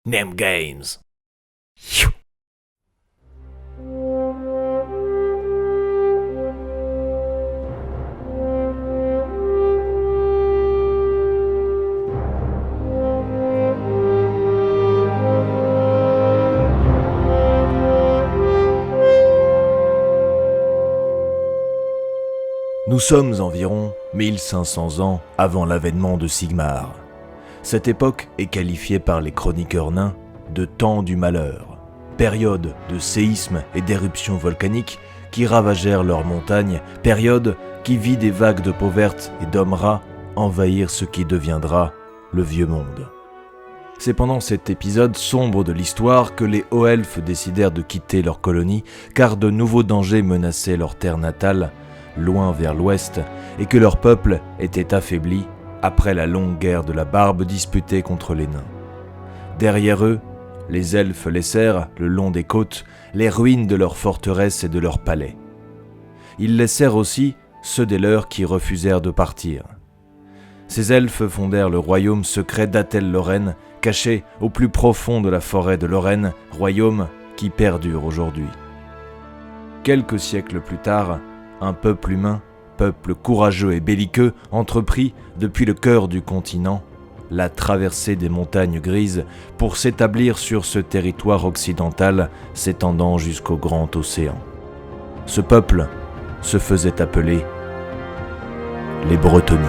Name Games. Nous sommes environ 1500 ans avant l'avènement de Sigmar. Cette époque est qualifiée par les chroniqueurs nains de temps du malheur, période de séismes et d'éruptions volcaniques qui ravagèrent leurs montagnes, période qui vit des vagues de peau verte et d'hommes rats envahir ce qui deviendra le vieux monde. C'est pendant cet épisode sombre de l'histoire que les hauts elfes décidèrent de quitter leur colonie car de nouveaux dangers menaçaient leur terre natale, loin vers l'ouest, et que leur peuple était affaibli après la longue guerre de la barbe disputée contre les nains. Derrière eux, les elfes laissèrent, le long des côtes, les ruines de leurs forteresses et de leurs palais. Ils laissèrent aussi ceux des leurs qui refusèrent de partir. Ces elfes fondèrent le royaume secret d'Athel-Lorraine, caché au plus profond de la forêt de Lorraine, royaume qui perdure aujourd'hui. Quelques siècles plus tard, un peuple humain, peuple courageux et belliqueux, entreprit, depuis le cœur du continent, la traversée des montagnes grises pour s'établir sur ce territoire occidental s'étendant jusqu'au grand océan. Ce peuple se faisait appeler les Bretonies.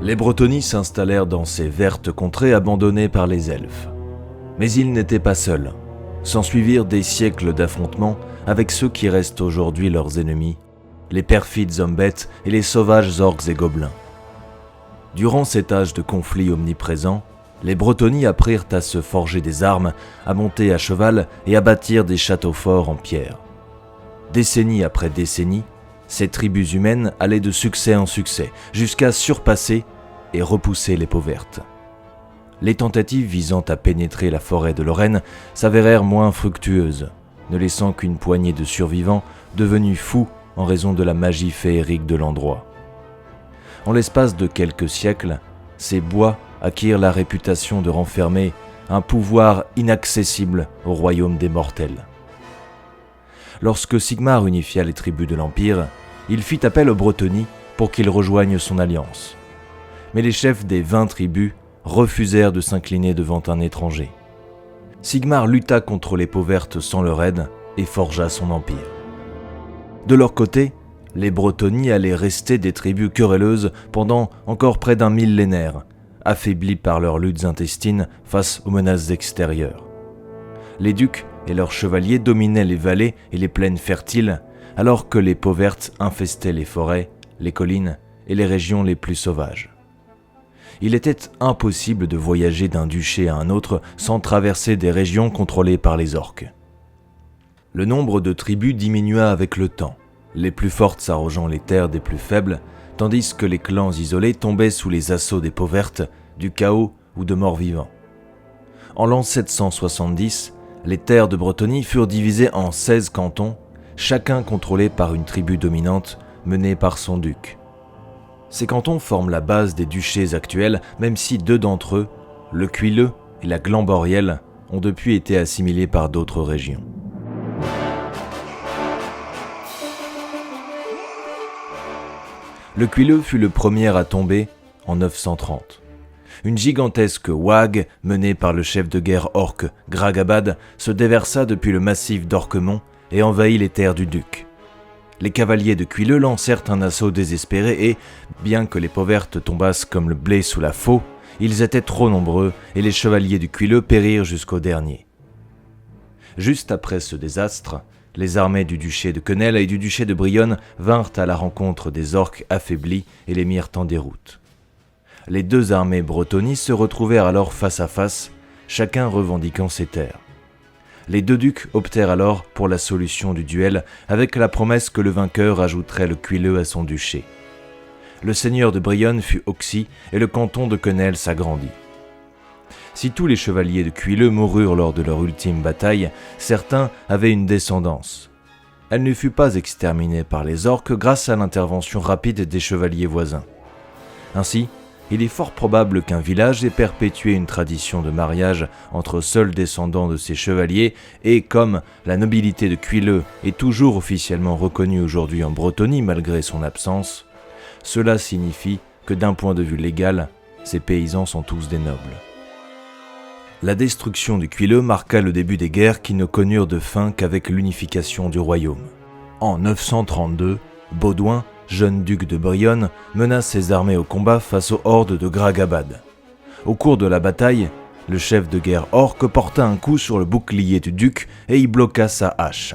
Les Bretonies s'installèrent dans ces vertes contrées abandonnées par les elfes. Mais ils n'étaient pas seuls. S'ensuivirent des siècles d'affrontements avec ceux qui restent aujourd'hui leurs ennemis, les perfides hommes-bêtes et les sauvages orques et gobelins. Durant cet âge de conflit omniprésent, les Bretonies apprirent à se forger des armes, à monter à cheval et à bâtir des châteaux forts en pierre. Décennie après décennie, ces tribus humaines allaient de succès en succès, jusqu'à surpasser et repousser les peaux vertes. Les tentatives visant à pénétrer la forêt de Lorraine s'avérèrent moins fructueuses, ne laissant qu'une poignée de survivants devenus fous en raison de la magie féerique de l'endroit. En l'espace de quelques siècles, ces bois acquirent la réputation de renfermer un pouvoir inaccessible au royaume des mortels. Lorsque Sigmar unifia les tribus de l'Empire, il fit appel aux Bretonies pour qu'ils rejoignent son alliance. Mais les chefs des 20 tribus refusèrent de s'incliner devant un étranger. Sigmar lutta contre les peaux vertes sans leur aide et forgea son empire. De leur côté, les Bretonies allaient rester des tribus querelleuses pendant encore près d'un millénaire, affaiblies par leurs luttes intestines face aux menaces extérieures. Les ducs et leurs chevaliers dominaient les vallées et les plaines fertiles, alors que les peaux vertes infestaient les forêts, les collines et les régions les plus sauvages. Il était impossible de voyager d'un duché à un autre sans traverser des régions contrôlées par les orques. Le nombre de tribus diminua avec le temps, les plus fortes s'arrogeant les terres des plus faibles, tandis que les clans isolés tombaient sous les assauts des peaux vertes, du chaos ou de morts vivants. En l'an 770, les terres de Bretonies furent divisées en 16 cantons, chacun contrôlé par une tribu dominante menée par son duc. Ces cantons forment la base des duchés actuels, même si 2 d'entre eux, le Cuilleux et la Glamborielle, ont depuis été assimilés par d'autres régions. Le Cuilleux fut le premier à tomber en 930. Une gigantesque ouag, menée par le chef de guerre orque Gragabad, se déversa depuis le massif d'Orquemont et envahit les terres du duc. Les cavaliers de Cuilleux lancèrent un assaut désespéré et, bien que les peaux vertes tombassent comme le blé sous la faux, ils étaient trop nombreux et les chevaliers du Cuilleux périrent jusqu'au dernier. Juste après ce désastre, les armées du duché de Quenelle et du duché de Brionne vinrent à la rencontre des orques affaiblis et les mirent en déroute. Les 2 armées Bretonies se retrouvèrent alors face à face, chacun revendiquant ses terres. Les deux ducs optèrent alors pour la solution du duel avec la promesse que le vainqueur ajouterait le Cuilleux à son duché. Le seigneur de Brionne fut Auxy et le canton de Quesnel s'agrandit. Si tous les chevaliers de Cuilleux moururent lors de leur ultime bataille, certains avaient une descendance. Elle ne fut pas exterminée par les orques grâce à l'intervention rapide des chevaliers voisins. Ainsi, il est fort probable qu'un village ait perpétué une tradition de mariage entre seuls descendants de ces chevaliers et comme la nobilité de Cuilleux est toujours officiellement reconnue aujourd'hui en Bretonie malgré son absence, cela signifie que d'un point de vue légal, ces paysans sont tous des nobles. La destruction du Cuilleux marqua le début des guerres qui ne connurent de fin qu'avec l'unification du royaume. En 932, Baudouin, jeune duc de Brionne, mena ses armées au combat face aux hordes de Gragabad. Au cours de la bataille, le chef de guerre orque porta un coup sur le bouclier du duc et y bloqua sa hache.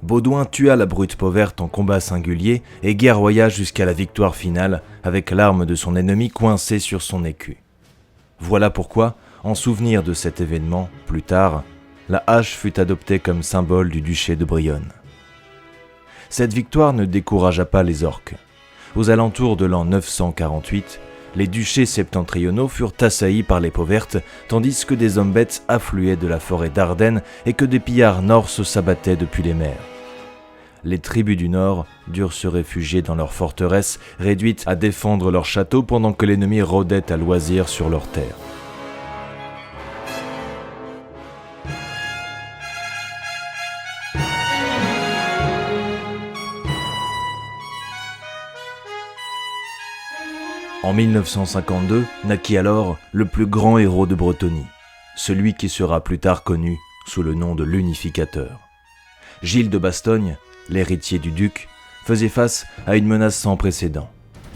Baudouin tua la brute peau verte en combat singulier et guerroya jusqu'à la victoire finale avec l'arme de son ennemi coincée sur son écu. Voilà pourquoi, en souvenir de cet événement, plus tard, la hache fut adoptée comme symbole du duché de Brionne. Cette victoire ne découragea pas les orques. Aux alentours de l'an 948, les duchés septentrionaux furent assaillis par les peaux vertes, tandis que des hommes bêtes affluaient de la forêt d'Ardennes et que des pillards norse s'abattaient depuis les mers. Les tribus du Nord durent se réfugier dans leurs forteresses, réduites à défendre leurs châteaux pendant que l'ennemi rôdait à loisir sur leurs terres. En 1952 naquit alors le plus grand héros de Bretonie, celui qui sera plus tard connu sous le nom de l'Unificateur. Gilles de Bastogne, l'héritier du duc, faisait face à une menace sans précédent.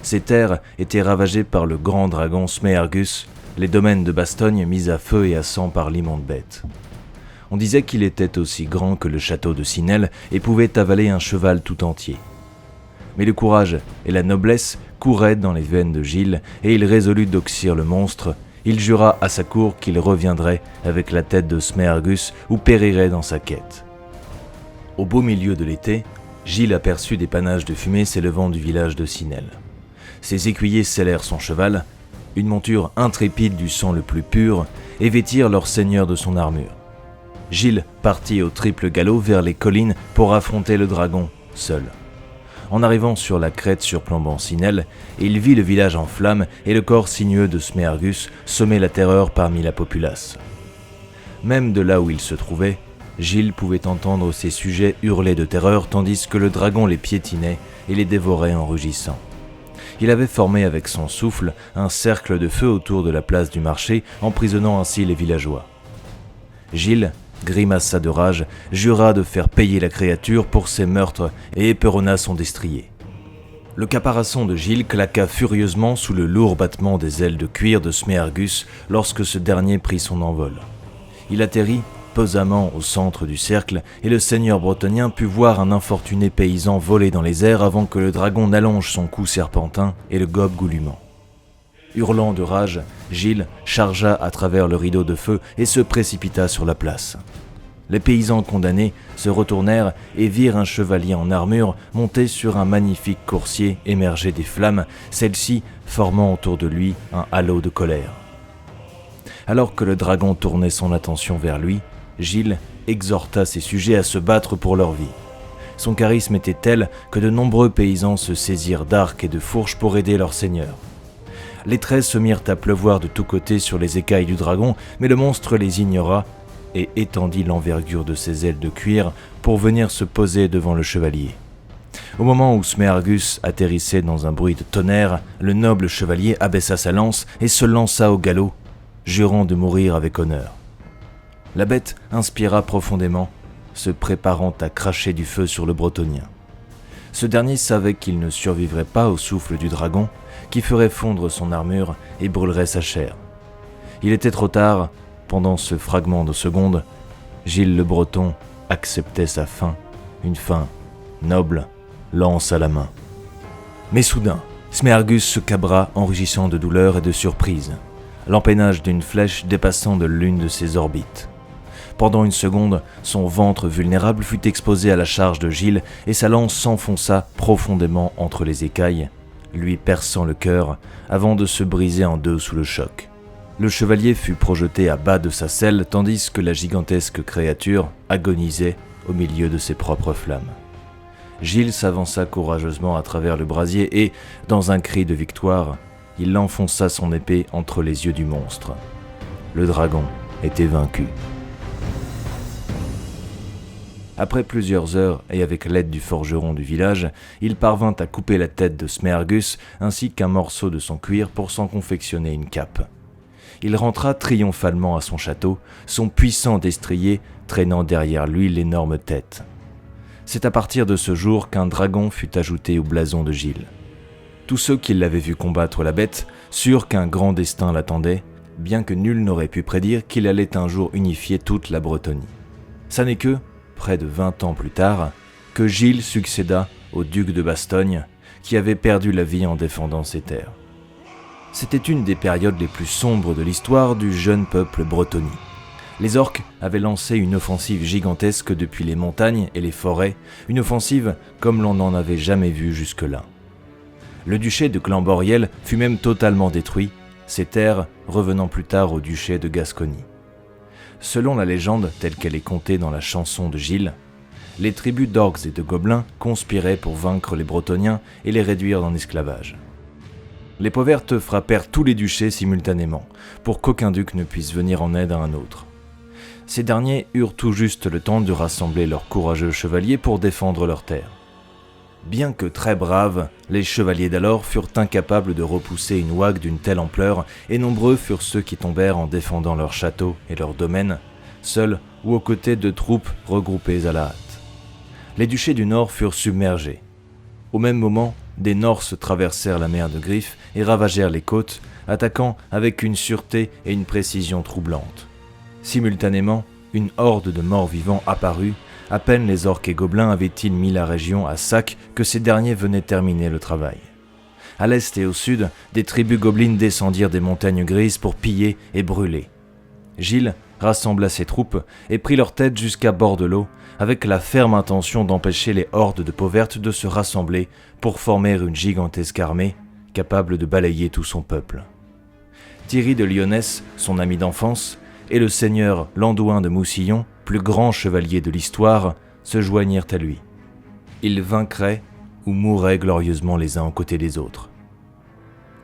Ses terres étaient ravagées par le grand dragon Sméargus, les domaines de Bastogne mis à feu et à sang par l'immonde bête. On disait qu'il était aussi grand que le château de Sinel et pouvait avaler un cheval tout entier. Mais le courage et la noblesse couraient dans les veines de Gilles et il résolut d'oxyre le monstre. Il jura à sa cour qu'il reviendrait avec la tête de Sméargus ou périrait dans sa quête. Au beau milieu de l'été, Gilles aperçut des panaches de fumée s'élevant du village de Sinel. Ses écuyers scellèrent son cheval, une monture intrépide du sang le plus pur, et vêtirent leur seigneur de son armure. Gilles partit au triple galop vers les collines pour affronter le dragon, seul. En arrivant sur la crête surplombant Sinel, il vit le village en flammes et le corps sinueux de Sméargus semer la terreur parmi la populace. Même de là où il se trouvait, Gilles pouvait entendre ses sujets hurler de terreur tandis que le dragon les piétinait et les dévorait en rugissant. Il avait formé avec son souffle un cercle de feu autour de la place du marché, emprisonnant ainsi les villageois. Gilles grimaça de rage, jura de faire payer la créature pour ses meurtres et éperonna son destrier. Le caparaçon de Gilles claqua furieusement sous le lourd battement des ailes de cuir de Sméargus lorsque ce dernier prit son envol. Il atterrit pesamment au centre du cercle et le seigneur bretonien put voir un infortuné paysan voler dans les airs avant que le dragon n'allonge son cou serpentin et le gobe goulûment. Hurlant de rage, Gilles chargea à travers le rideau de feu et se précipita sur la place. Les paysans condamnés se retournèrent et virent un chevalier en armure monté sur un magnifique coursier émerger des flammes, celles-ci formant autour de lui un halo de colère. Alors que le dragon tournait son attention vers lui, Gilles exhorta ses sujets à se battre pour leur vie. Son charisme était tel que de nombreux paysans se saisirent d'arcs et de fourches pour aider leur seigneur. Les traits se mirent à pleuvoir de tous côtés sur les écailles du dragon, mais le monstre les ignora et étendit l'envergure de ses ailes de cuir pour venir se poser devant le chevalier. Au moment où Sméargus atterrissait dans un bruit de tonnerre, le noble chevalier abaissa sa lance et se lança au galop, jurant de mourir avec honneur. La bête inspira profondément, se préparant à cracher du feu sur le bretonien. Ce dernier savait qu'il ne survivrait pas au souffle du dragon, qui ferait fondre son armure et brûlerait sa chair. Il était trop tard, pendant ce fragment de seconde, Gilles le Breton acceptait sa fin, une fin noble, lance à la main. Mais soudain, Sméargus se cabra en rugissant de douleur et de surprise, l'empennage d'une flèche dépassant de l'une de ses orbites. Pendant une seconde, son ventre vulnérable fut exposé à la charge de Gilles et sa lance s'enfonça profondément entre les écailles, lui perçant le cœur avant de se briser en deux sous le choc. Le chevalier fut projeté à bas de sa selle tandis que la gigantesque créature agonisait au milieu de ses propres flammes. Gilles s'avança courageusement à travers le brasier et, dans un cri de victoire, il enfonça son épée entre les yeux du monstre. Le dragon était vaincu. Après plusieurs heures et avec l'aide du forgeron du village, il parvint à couper la tête de Smergus ainsi qu'un morceau de son cuir pour s'en confectionner une cape. Il rentra triomphalement à son château, son puissant destrier traînant derrière lui l'énorme tête. C'est à partir de ce jour qu'un dragon fut ajouté au blason de Gilles. Tous ceux qui l'avaient vu combattre la bête surent qu'un grand destin l'attendait, bien que nul n'aurait pu prédire qu'il allait un jour unifier toute la Bretonie. Ça n'est que, près de 20 ans plus tard, que Gilles succéda au duc de Bastogne, qui avait perdu la vie en défendant ses terres. C'était une des périodes les plus sombres de l'histoire du jeune peuple bretonnie. Les orques avaient lancé une offensive gigantesque depuis les montagnes et les forêts, une offensive comme l'on n'en avait jamais vu jusque-là. Le duché de Clamboriel fut même totalement détruit, ses terres revenant plus tard au duché de Gascogne. Selon la légende telle qu'elle est contée dans la chanson de Gilles, les tribus d'orques et de gobelins conspiraient pour vaincre les Bretoniens et les réduire en esclavage. Les peaux vertes frappèrent tous les duchés simultanément, pour qu'aucun duc ne puisse venir en aide à un autre. Ces derniers eurent tout juste le temps de rassembler leurs courageux chevaliers pour défendre leurs terres. Bien que très braves, les chevaliers d'alors furent incapables de repousser une ouague d'une telle ampleur, et nombreux furent ceux qui tombèrent en défendant leurs châteaux et leurs domaines, seuls ou aux côtés de troupes regroupées à la hâte. Les duchés du Nord furent submergés. Au même moment, des Norses traversèrent la mer de Griffes et ravagèrent les côtes, attaquant avec une sûreté et une précision troublantes. Simultanément, une horde de morts-vivants apparut. À peine les orques et gobelins avaient-ils mis la région à sac que ces derniers venaient terminer le travail. À l'est et au sud, des tribus gobelines descendirent des montagnes grises pour piller et brûler. Gilles rassembla ses troupes et prit leur tête jusqu'à bord de l'eau, avec la ferme intention d'empêcher les hordes de peaux vertes de se rassembler pour former une gigantesque armée capable de balayer tout son peuple. Thierry de Lyonesse, son ami d'enfance, et le seigneur Landouin de Moussillon, plus grand chevalier de l'histoire, se joignirent à lui. Ils vaincraient ou mourraient glorieusement les uns aux côtés des autres.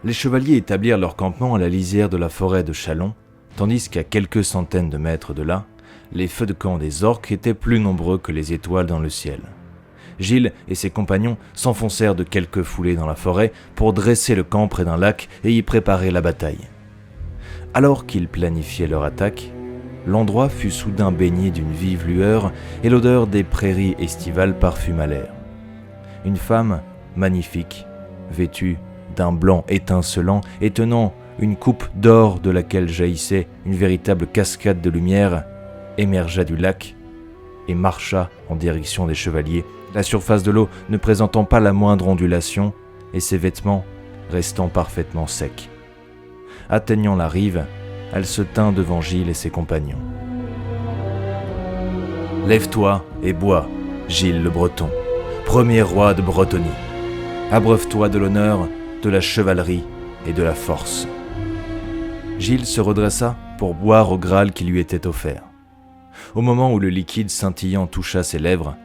Les chevaliers établirent leur campement à la lisière de la forêt de Châlons, tandis qu'à quelques centaines de mètres de là, les feux de camp des orques étaient plus nombreux que les étoiles dans le ciel. Gilles et ses compagnons s'enfoncèrent de quelques foulées dans la forêt pour dresser le camp près d'un lac et y préparer la bataille. Alors qu'ils planifiaient leur attaque, l'endroit fut soudain baigné d'une vive lueur et l'odeur des prairies estivales parfuma l'air. Une femme magnifique, vêtue d'un blanc étincelant et tenant une coupe d'or de laquelle jaillissait une véritable cascade de lumière, émergea du lac et marcha en direction des chevaliers, la surface de l'eau ne présentant pas la moindre ondulation et ses vêtements restant parfaitement secs. Atteignant la rive, elle se tint devant Gilles et ses compagnons. « Lève-toi et bois, Gilles le Breton, premier roi de Bretonie. Abreuve-toi de l'honneur, de la chevalerie et de la force. » Gilles se redressa pour boire au Graal qui lui était offert. Au moment où le liquide scintillant toucha ses lèvres,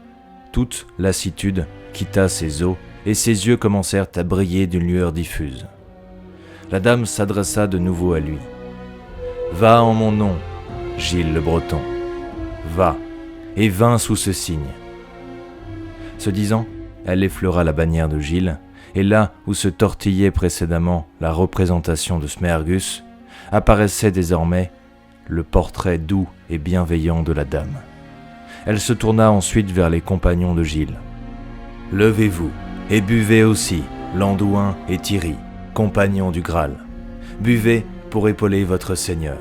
toute lassitude quitta ses os et ses yeux commencèrent à briller d'une lueur diffuse. La dame s'adressa de nouveau à lui. « Va en mon nom, Gilles le Breton. Va, et vins sous ce signe. » Ce disant, elle effleura la bannière de Gilles, et là où se tortillait précédemment la représentation de Smergus, apparaissait désormais le portrait doux et bienveillant de la dame. Elle se tourna ensuite vers les compagnons de Gilles. « Levez-vous et buvez aussi, Landouin et Thierry, compagnons du Graal. Buvez pour épauler votre seigneur. »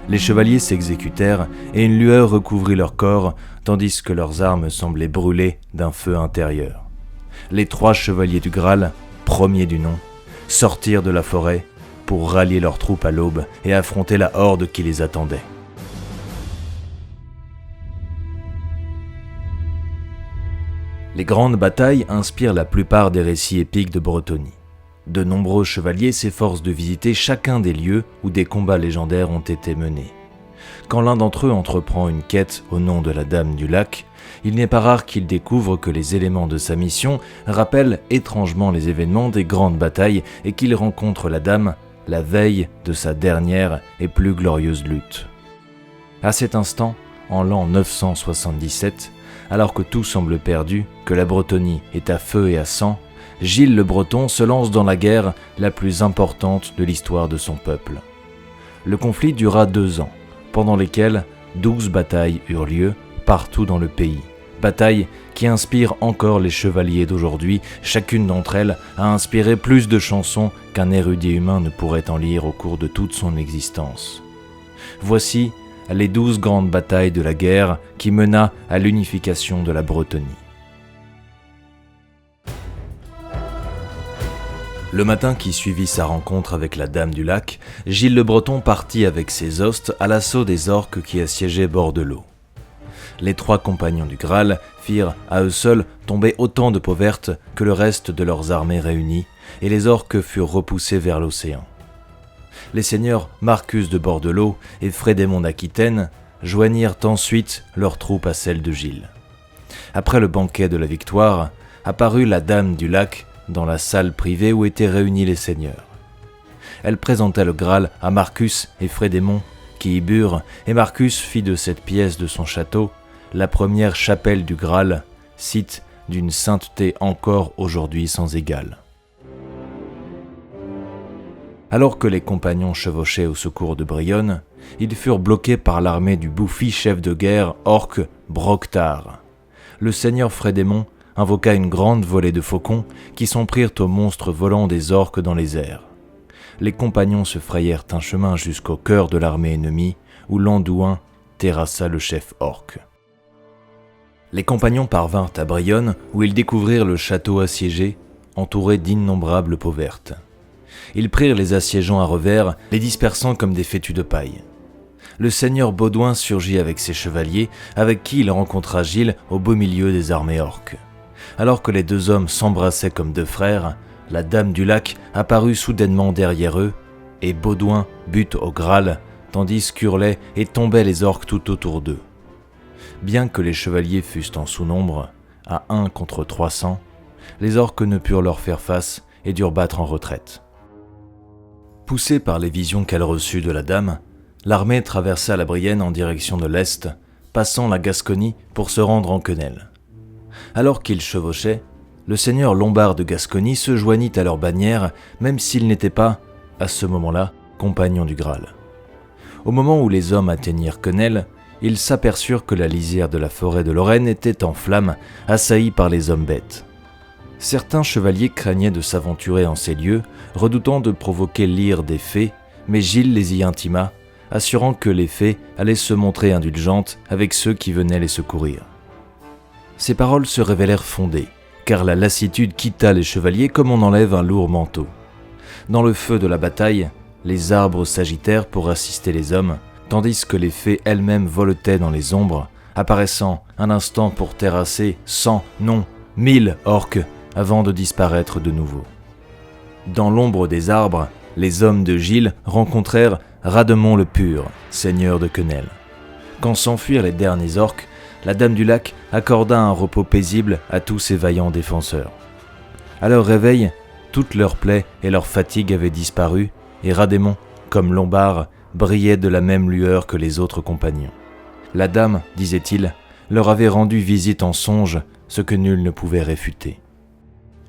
Les chevaliers s'exécutèrent et une lueur recouvrit leur corps, tandis que leurs armes semblaient brûler d'un feu intérieur. Les 3 chevaliers du Graal, premiers du nom, sortirent de la forêt pour rallier leurs troupes à l'aube et affronter la horde qui les attendait. Les grandes batailles inspirent la plupart des récits épiques de Bretonnie. De nombreux chevaliers s'efforcent de visiter chacun des lieux où des combats légendaires ont été menés. Quand l'un d'entre eux entreprend une quête au nom de la Dame du Lac, il n'est pas rare qu'il découvre que les éléments de sa mission rappellent étrangement les événements des grandes batailles et qu'il rencontre la Dame la veille de sa dernière et plus glorieuse lutte. À cet instant, en l'an 977, alors que tout semble perdu, que la Bretonnie est à feu et à sang, Gilles le Breton se lance dans la guerre la plus importante de l'histoire de son peuple. Le conflit dura 2 ans, pendant lesquels 12 batailles eurent lieu partout dans le pays. Batailles qui inspirent encore les chevaliers d'aujourd'hui, chacune d'entre elles a inspiré plus de chansons qu'un érudit humain ne pourrait en lire au cours de toute son existence. Voici les 12 grandes batailles de la guerre qui mena à l'unification de la Bretonnie. Le matin qui suivit sa rencontre avec la Dame du Lac, Gilles le Breton partit avec ses hostes à l'assaut des orques qui assiégeaient bord de l'eau. Les 3 compagnons du Graal firent à eux seuls tomber autant de peaux vertes que le reste de leurs armées réunies, et les orques furent repoussés vers l'océan. Les seigneurs Marcus de Bordelot et Frédémond d'Aquitaine joignirent ensuite leurs troupes à celles de Gilles. Après le banquet de la victoire, apparut la Dame du Lac dans la salle privée où étaient réunis les seigneurs. Elle présenta le Graal à Marcus et Frédémond, qui y burent, et Marcus fit de cette pièce de son château la première chapelle du Graal, site d'une sainteté encore aujourd'hui sans égale. Alors que les compagnons chevauchaient au secours de Brionne, ils furent bloqués par l'armée du bouffi chef de guerre orque Broctar. Le seigneur Frédémond invoqua une grande volée de faucons qui s'en prirent aux monstres volants des orques dans les airs. Les compagnons se frayèrent un chemin jusqu'au cœur de l'armée ennemie, où l'Andouin terrassa le chef orque. Les compagnons parvinrent à Brionne, où ils découvrirent le château assiégé, entouré d'innombrables peaux vertes. Ils prirent les assiégeants à revers, les dispersant comme des fétus de paille. Le seigneur Baudouin surgit avec ses chevaliers, avec qui il rencontra Gilles au beau milieu des armées orques. Alors que les 2 hommes s'embrassaient comme 2 frères, la Dame du Lac apparut soudainement derrière eux, et Baudouin but au Graal, tandis qu'hurlaient et tombaient les orques tout autour d'eux. Bien que les chevaliers fussent en sous-nombre, à 1 contre 300, les orques ne purent leur faire face et durent battre en retraite. Poussée par les visions qu'elle reçut de la Dame, l'armée traversa la Brienne en direction de l'Est, passant la Gascogne pour se rendre en Quenelle. Alors qu'ils chevauchaient, le seigneur Lombard de Gascogne se joignit à leur bannière, même s'il n'était pas, à ce moment-là, compagnon du Graal. Au moment où les hommes atteignirent Quenelle, ils s'aperçurent que la lisière de la forêt de Lorraine était en flammes, assaillie par les hommes bêtes. Certains chevaliers craignaient de s'aventurer en ces lieux, redoutant de provoquer l'ire des fées, mais Gilles les y intima, assurant que les fées allaient se montrer indulgentes avec ceux qui venaient les secourir. Ces paroles se révélèrent fondées, car la lassitude quitta les chevaliers comme on enlève un lourd manteau. Dans le feu de la bataille, les arbres s'agitèrent pour assister les hommes, tandis que les fées elles-mêmes voletaient dans les ombres, apparaissant un instant pour terrasser 100, non, 1000 orques, avant de disparaître de nouveau. Dans l'ombre des arbres, les hommes de Gilles rencontrèrent Rademont le Pur, seigneur de Quenelle. Quand s'enfuirent les derniers orques, la Dame du Lac accorda un repos paisible à tous ses vaillants défenseurs. À leur réveil, toutes leurs plaies et leurs fatigues avaient disparu, et Rademont, comme Lombard, brillait de la même lueur que les autres compagnons. La Dame, disait-il, leur avait rendu visite en songe, ce que nul ne pouvait réfuter.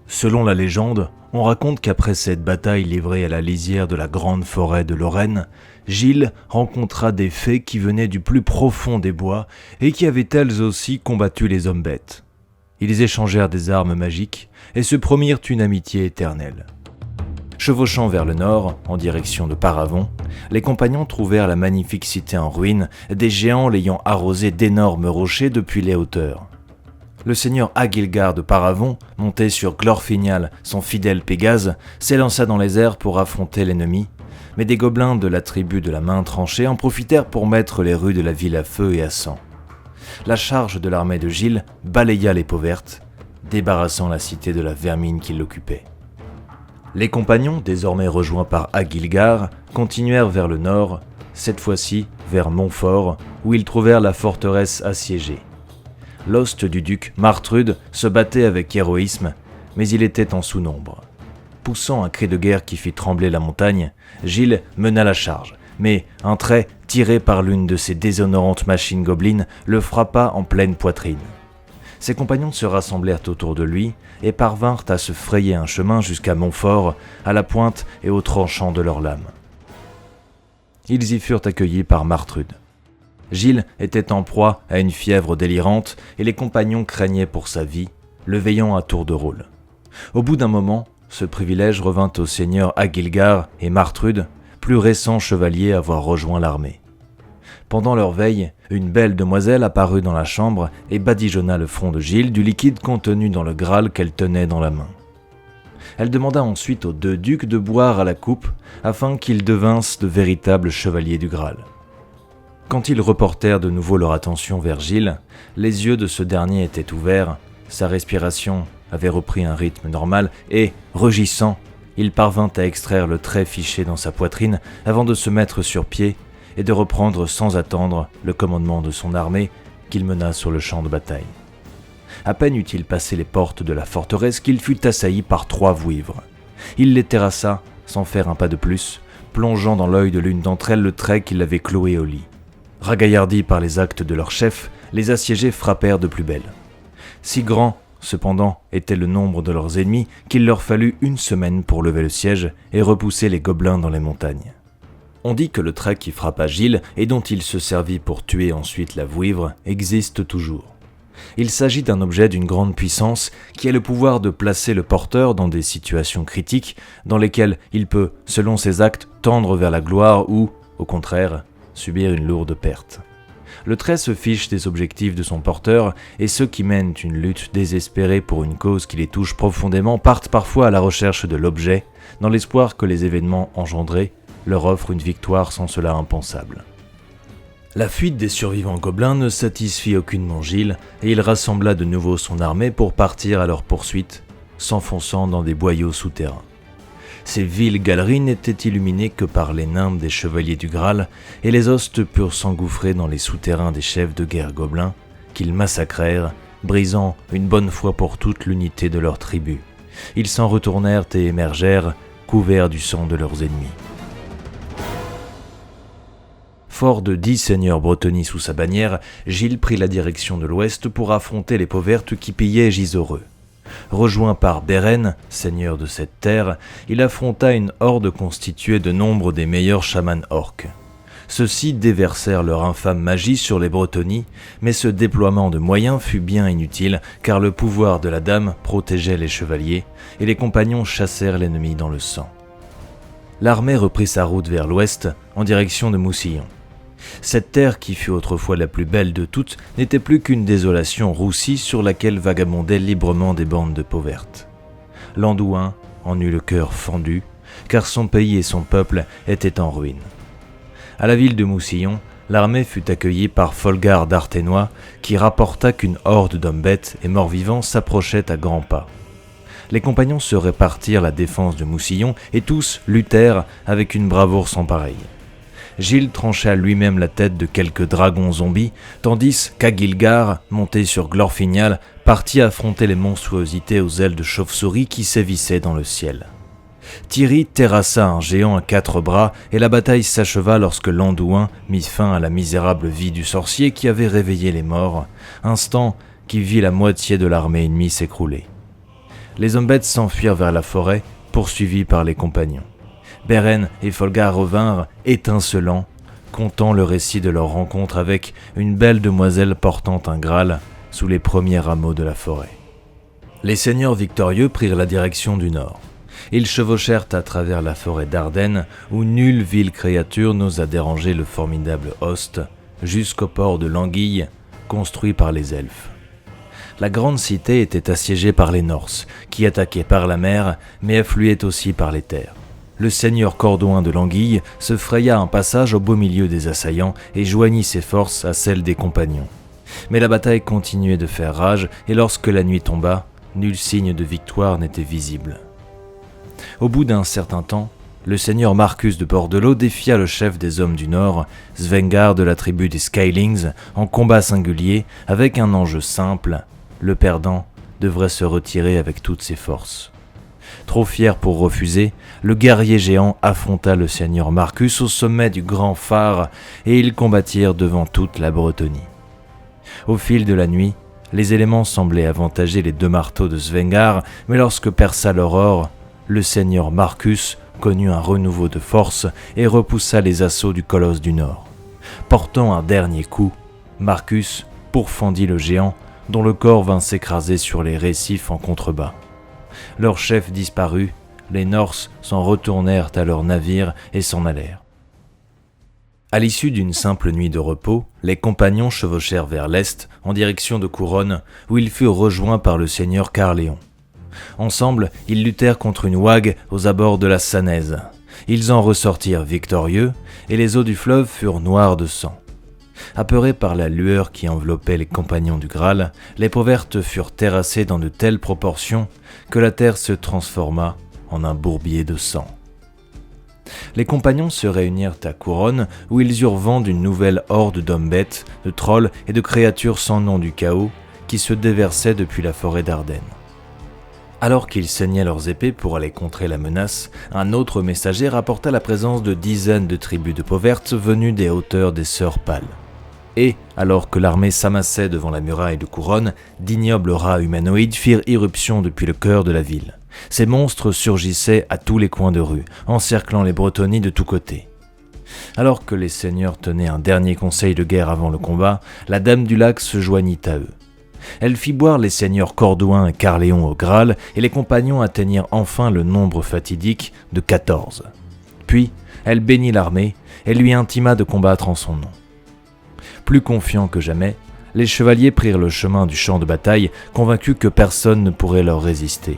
Selon la légende, on raconte qu'après cette bataille livrée à la lisière de la grande forêt de Lorraine, Gilles rencontra des fées qui venaient du plus profond des bois et qui avaient elles aussi combattu les hommes bêtes. Ils échangèrent des armes magiques et se promirent une amitié éternelle. Chevauchant vers le nord, en direction de Paravon, les compagnons trouvèrent la magnifique cité en ruine, des géants l'ayant arrosée d'énormes rochers depuis les hauteurs. Le seigneur Agilgar de Paravon, monté sur Glorfinial, son fidèle Pégase, s'élança dans les airs pour affronter l'ennemi, mais des gobelins de la tribu de la main tranchée en profitèrent pour mettre les rues de la ville à feu et à sang. La charge de l'armée de Gilles balaya les peaux vertes, débarrassant la cité de la vermine qui l'occupait. Les compagnons, désormais rejoints par Agilgar, continuèrent vers le nord, cette fois-ci vers Montfort, où ils trouvèrent la forteresse assiégée. L'hoste du duc, Martrude, se battait avec héroïsme, mais il était en sous-nombre. Poussant un cri de guerre qui fit trembler la montagne, Gilles mena la charge, mais un trait tiré par l'une de ces déshonorantes machines gobelines le frappa en pleine poitrine. Ses compagnons se rassemblèrent autour de lui et parvinrent à se frayer un chemin jusqu'à Montfort, à la pointe et au tranchant de leurs lames. Ils y furent accueillis par Martrude. Gilles était en proie à une fièvre délirante et les compagnons craignaient pour sa vie, le veillant à tour de rôle. Au bout d'un moment, ce privilège revint aux seigneurs Agilgar et Martrude, plus récents chevaliers à avoir rejoint l'armée. Pendant leur veille, une belle demoiselle apparut dans la chambre et badigeonna le front de Gilles du liquide contenu dans le Graal qu'elle tenait dans la main. Elle demanda ensuite aux deux ducs de boire à la coupe afin qu'ils devinssent de véritables chevaliers du Graal. Quand ils reportèrent de nouveau leur attention vers Gilles, les yeux de ce dernier étaient ouverts, sa respiration avait repris un rythme normal et, rugissant, il parvint à extraire le trait fiché dans sa poitrine avant de se mettre sur pied et de reprendre sans attendre le commandement de son armée qu'il mena sur le champ de bataille. À peine eut-il passé les portes de la forteresse qu'il fut assailli par 3 vouivres. Il les terrassa sans faire un pas de plus, plongeant dans l'œil de l'une d'entre elles le trait qui l'avait cloué au lit. Ragaillardis par les actes de leur chef, les assiégés frappèrent de plus belle. Si grand, cependant, était le nombre de leurs ennemis qu'il leur fallut 1 semaine pour lever le siège et repousser les gobelins dans les montagnes. On dit que le trait qui frappa Gilles et dont il se servit pour tuer ensuite la vouivre existe toujours. Il s'agit d'un objet d'une grande puissance qui a le pouvoir de placer le porteur dans des situations critiques dans lesquelles il peut, selon ses actes, tendre vers la gloire ou, au contraire, subir une lourde perte. Le trait se fiche des objectifs de son porteur et ceux qui mènent une lutte désespérée pour une cause qui les touche profondément partent parfois à la recherche de l'objet dans l'espoir que les événements engendrés leur offrent une victoire sans cela impensable. La fuite des survivants gobelins ne satisfit aucunement Gilles et il rassembla de nouveau son armée pour partir à leur poursuite, s'enfonçant dans des boyaux souterrains. Ces viles galeries n'étaient illuminées que par les nimbes des chevaliers du Graal et les hostes purent s'engouffrer dans les souterrains des chefs de guerre gobelins qu'ils massacrèrent, brisant une bonne fois pour toutes l'unité de leur tribu. Ils s'en retournèrent et émergèrent, couverts du sang de leurs ennemis. Fort de 10 seigneurs bretonnies sous sa bannière, Gilles prit la direction de l'ouest pour affronter les Pauvertes qui pillaient Gisors. Rejoint par Beren, seigneur de cette terre, il affronta une horde constituée de nombre des meilleurs chamans orques. Ceux-ci déversèrent leur infâme magie sur les Bretonnies, mais ce déploiement de moyens fut bien inutile car le pouvoir de la dame protégeait les chevaliers et les compagnons chassèrent l'ennemi dans le sang. L'armée reprit sa route vers l'ouest en direction de Moussillon. Cette terre, qui fut autrefois la plus belle de toutes, n'était plus qu'une désolation roussie sur laquelle vagabondaient librement des bandes de Pauvertes. Landouin en eut le cœur fendu, car son pays et son peuple étaient en ruine. À la ville de Moussillon, l'armée fut accueillie par Folgar d'Arthénois, qui rapporta qu'une horde d'hommes bêtes et morts-vivants s'approchait à grands pas. Les compagnons se répartirent la défense de Moussillon et tous luttèrent avec une bravoure sans pareille. Gilles trancha lui-même la tête de quelques dragons zombies, tandis qu'Agilgar, monté sur Glorfinial, partit affronter les monstruosités aux ailes de chauve-souris qui sévissaient dans le ciel. Thierry terrassa un géant à 4 bras et la bataille s'acheva lorsque Landouin mit fin à la misérable vie du sorcier qui avait réveillé les morts, instant qui vit la moitié de l'armée ennemie s'écrouler. Les hommes bêtes s'enfuirent vers la forêt, poursuivis par les compagnons. Beren et Folgar revinrent, étincelants, contant le récit de leur rencontre avec une belle demoiselle portant un Graal sous les premiers rameaux de la forêt. Les seigneurs victorieux prirent la direction du nord. Ils chevauchèrent à travers la forêt d'Ardennes, où nulle vile créature n'osa déranger le formidable hoste, jusqu'au port de l'Anguille, construit par les elfes. La grande cité était assiégée par les Norses, qui attaquaient par la mer, mais affluaient aussi par les terres. Le seigneur Cordouin de l'Anguille se fraya un passage au beau milieu des assaillants et joignit ses forces à celles des compagnons. Mais la bataille continuait de faire rage et lorsque la nuit tomba, nul signe de victoire n'était visible. Au bout d'un certain temps, le seigneur Marcus de Bordelot défia le chef des hommes du Nord, Svengar de la tribu des Skylings, en combat singulier avec un enjeu simple. Le perdant devrait se retirer avec toutes ses forces. Trop fier pour refuser, le guerrier géant affronta le seigneur Marcus au sommet du grand phare et ils combattirent devant toute la Bretonie. Au fil de la nuit, les éléments semblaient avantager les deux marteaux de Svengar, mais lorsque perça l'aurore, le seigneur Marcus connut un renouveau de force et repoussa les assauts du colosse du Nord. Portant un dernier coup, Marcus pourfendit le géant, dont le corps vint s'écraser sur les récifs en contrebas. Leur chef disparut, les Norses s'en retournèrent à leur navire et s'en allèrent. À l'issue d'une simple nuit de repos, les compagnons chevauchèrent vers l'est, en direction de Couronne, où ils furent rejoints par le seigneur Carléon. Ensemble, ils luttèrent contre une ouague aux abords de la Sanaise. Ils en ressortirent victorieux, et les eaux du fleuve furent noires de sang. Apeurés par la lueur qui enveloppait les compagnons du Graal, les peaux vertes furent terrassées dans de telles proportions que la terre se transforma en un bourbier de sang. Les compagnons se réunirent à Couronne, où ils eurent vent d'une nouvelle horde d'hommes-bêtes, de trolls et de créatures sans nom du chaos qui se déversaient depuis la forêt d'Ardennes. Alors qu'ils saignaient leurs épées pour aller contrer la menace, un autre messager rapporta la présence de dizaines de tribus de peaux vertes venues des hauteurs des Sœurs Pâles. Et, alors que l'armée s'amassait devant la muraille de Couronne, d'ignobles rats humanoïdes firent irruption depuis le cœur de la ville. Ces monstres surgissaient à tous les coins de rue, encerclant les Bretonies de tous côtés. Alors que les seigneurs tenaient un dernier conseil de guerre avant le combat, la Dame du Lac se joignit à eux. Elle fit boire les seigneurs Cordouin et Carléon au Graal, et les compagnons atteignirent enfin le nombre fatidique de 14. Puis, elle bénit l'armée et lui intima de combattre en son nom. Plus confiants que jamais, les chevaliers prirent le chemin du champ de bataille, convaincus que personne ne pourrait leur résister.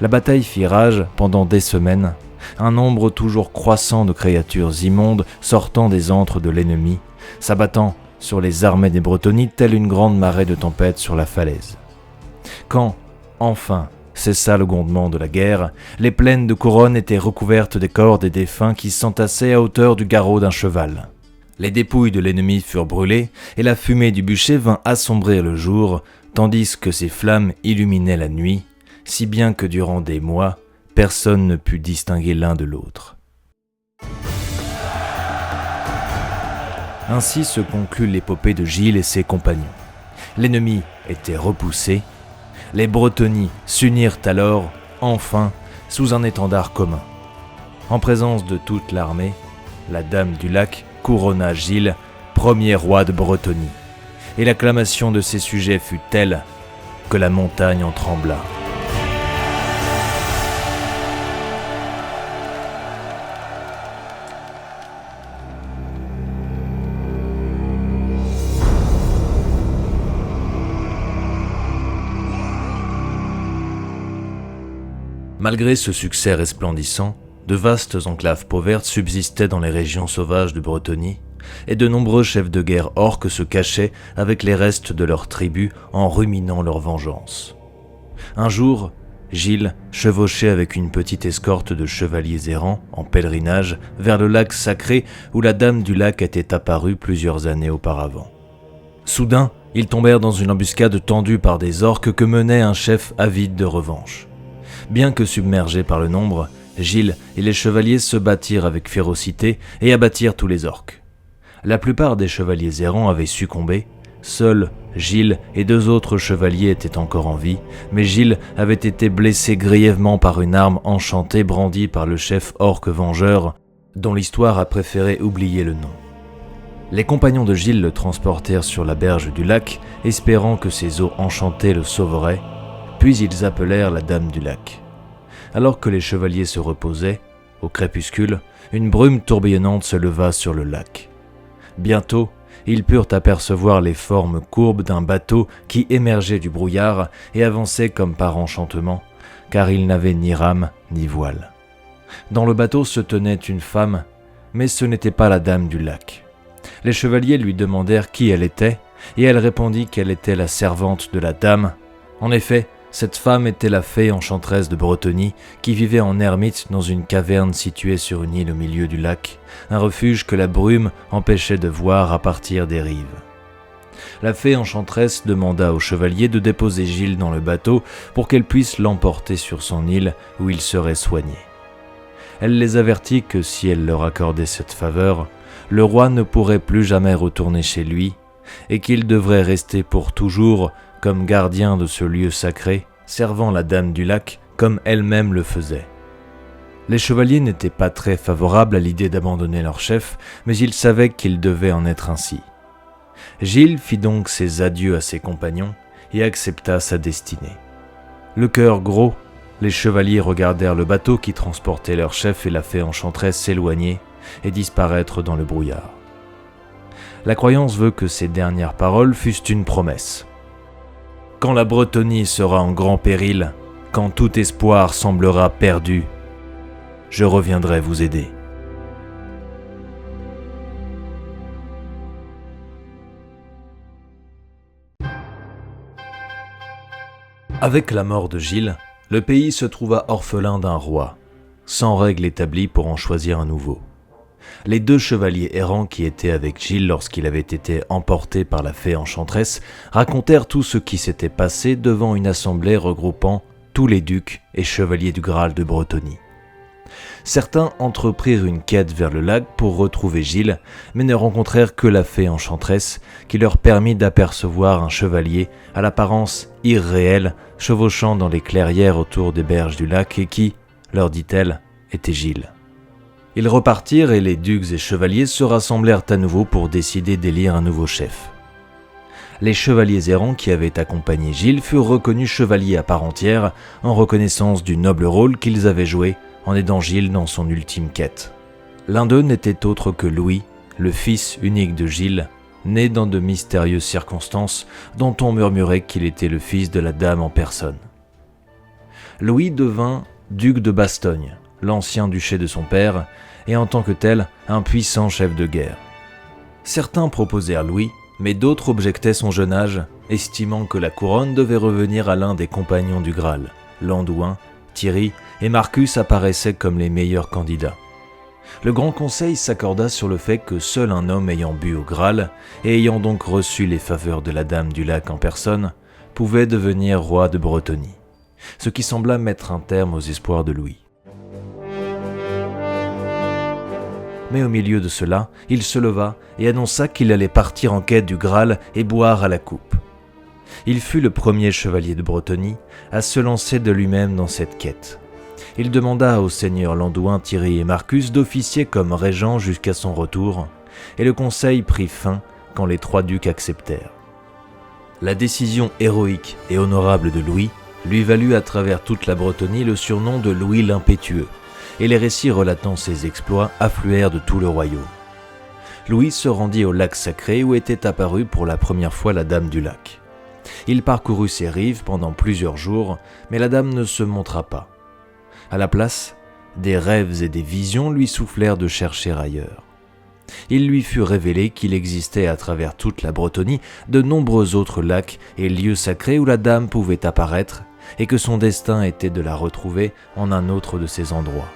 La bataille fit rage pendant des semaines, un nombre toujours croissant de créatures immondes sortant des antres de l'ennemi, s'abattant sur les armées des Bretonies telle une grande marée de tempête sur la falaise. Quand, enfin, cessa le grondement de la guerre, les plaines de Couronne étaient recouvertes des corps des défunts qui s'entassaient à hauteur du garrot d'un cheval. Les dépouilles de l'ennemi furent brûlées et la fumée du bûcher vint assombrir le jour, tandis que ses flammes illuminaient la nuit, si bien que durant des mois, personne ne put distinguer l'un de l'autre. Ainsi se conclut l'épopée de Gilles et ses compagnons. L'ennemi était repoussé, les Bretonies s'unirent alors, enfin, sous un étendard commun. En présence de toute l'armée, la Dame du Lac couronna Gilles, premier roi de Bretonie, et l'acclamation de ses sujets fut telle que la montagne en trembla. Malgré ce succès resplendissant, de vastes enclaves peaux vertes subsistaient dans les régions sauvages de Bretonie, et de nombreux chefs de guerre orques se cachaient avec les restes de leurs tribus en ruminant leur vengeance. Un jour, Gilles chevauchait avec une petite escorte de chevaliers errants en pèlerinage vers le lac sacré où la Dame du Lac était apparue plusieurs années auparavant. Soudain, ils tombèrent dans une embuscade tendue par des orques que menait un chef avide de revanche. Bien que submergés par le nombre, Gilles et les chevaliers se battirent avec férocité et abattirent tous les orques. La plupart des chevaliers errants avaient succombé, seuls Gilles et 2 autres chevaliers étaient encore en vie, mais Gilles avait été blessé grièvement par une arme enchantée brandie par le chef orque vengeur, dont l'histoire a préféré oublier le nom. Les compagnons de Gilles le transportèrent sur la berge du lac, espérant que ses eaux enchantées le sauveraient, puis ils appelèrent la Dame du Lac. Alors que les chevaliers se reposaient, au crépuscule, une brume tourbillonnante se leva sur le lac. Bientôt, ils purent apercevoir les formes courbes d'un bateau qui émergeait du brouillard et avançait comme par enchantement, car il n'avait ni rame ni voile. Dans le bateau se tenait une femme, mais ce n'était pas la Dame du Lac. Les chevaliers lui demandèrent qui elle était, et elle répondit qu'elle était la servante de la Dame. En effet, Cette femme était la fée enchanteresse de Bretonnie qui vivait en ermite dans une caverne située sur une île au milieu du lac, un refuge que la brume empêchait de voir à partir des rives. La fée enchanteresse demanda au chevalier de déposer Gilles dans le bateau pour qu'elle puisse l'emporter sur son île où il serait soigné. Elle les avertit que si elle leur accordait cette faveur, le roi ne pourrait plus jamais retourner chez lui et qu'il devrait rester pour toujours comme gardien de ce lieu sacré, servant la dame du lac comme elle-même le faisait. Les chevaliers n'étaient pas très favorables à l'idée d'abandonner leur chef, mais ils savaient qu'il devait en être ainsi. Gilles fit donc ses adieux à ses compagnons et accepta sa destinée. Le cœur gros, les chevaliers regardèrent le bateau qui transportait leur chef et la fée enchanteresse s'éloigner et disparaître dans le brouillard. La croyance veut que ces dernières paroles fussent une promesse. Quand la Bretonnie sera en grand péril, quand tout espoir semblera perdu, je reviendrai vous aider. Avec la mort de Gilles, le pays se trouva orphelin d'un roi, sans règle établie pour en choisir un nouveau. Les 2 chevaliers errants qui étaient avec Gilles lorsqu'il avait été emporté par la fée enchanteresse racontèrent tout ce qui s'était passé devant une assemblée regroupant tous les ducs et chevaliers du Graal de Bretonnie. Certains entreprirent une quête vers le lac pour retrouver Gilles, mais ne rencontrèrent que la fée enchanteresse qui leur permit d'apercevoir un chevalier à l'apparence irréelle chevauchant dans les clairières autour des berges du lac et qui, leur dit-elle, était Gilles. Ils repartirent et les ducs et chevaliers se rassemblèrent à nouveau pour décider d'élire un nouveau chef. Les chevaliers errants qui avaient accompagné Gilles furent reconnus chevaliers à part entière en reconnaissance du noble rôle qu'ils avaient joué en aidant Gilles dans son ultime quête. L'un d'eux n'était autre que Louis, le fils unique de Gilles, né dans de mystérieuses circonstances dont on murmurait qu'il était le fils de la dame en personne. Louis devint duc de Bastogne, l'ancien duché de son père, et en tant que tel, un puissant chef de guerre. Certains proposèrent Louis, mais d'autres objectaient son jeune âge, estimant que la couronne devait revenir à l'un des compagnons du Graal. Landouin, Thierry et Marcus apparaissaient comme les meilleurs candidats. Le Grand Conseil s'accorda sur le fait que seul un homme ayant bu au Graal, et ayant donc reçu les faveurs de la Dame du Lac en personne, pouvait devenir roi de Bretonnie, ce qui sembla mettre un terme aux espoirs de Louis. Mais au milieu de cela, il se leva et annonça qu'il allait partir en quête du Graal et boire à la coupe. Il fut le premier chevalier de Bretonnie à se lancer de lui-même dans cette quête. Il demanda aux seigneurs Landouin, Thierry et Marcus d'officier comme régents jusqu'à son retour, et le conseil prit fin quand les 3 ducs acceptèrent. La décision héroïque et honorable de Louis lui valut à travers toute la Bretonnie le surnom de Louis l'Impétueux, et les récits relatant ses exploits affluèrent de tout le royaume. Louis se rendit au lac sacré où était apparue pour la première fois la Dame du Lac. Il parcourut ses rives pendant plusieurs jours, mais la dame ne se montra pas. À la place, des rêves et des visions lui soufflèrent de chercher ailleurs. Il lui fut révélé qu'il existait à travers toute la Bretonnie de nombreux autres lacs et lieux sacrés où la dame pouvait apparaître, et que son destin était de la retrouver en un autre de ces endroits.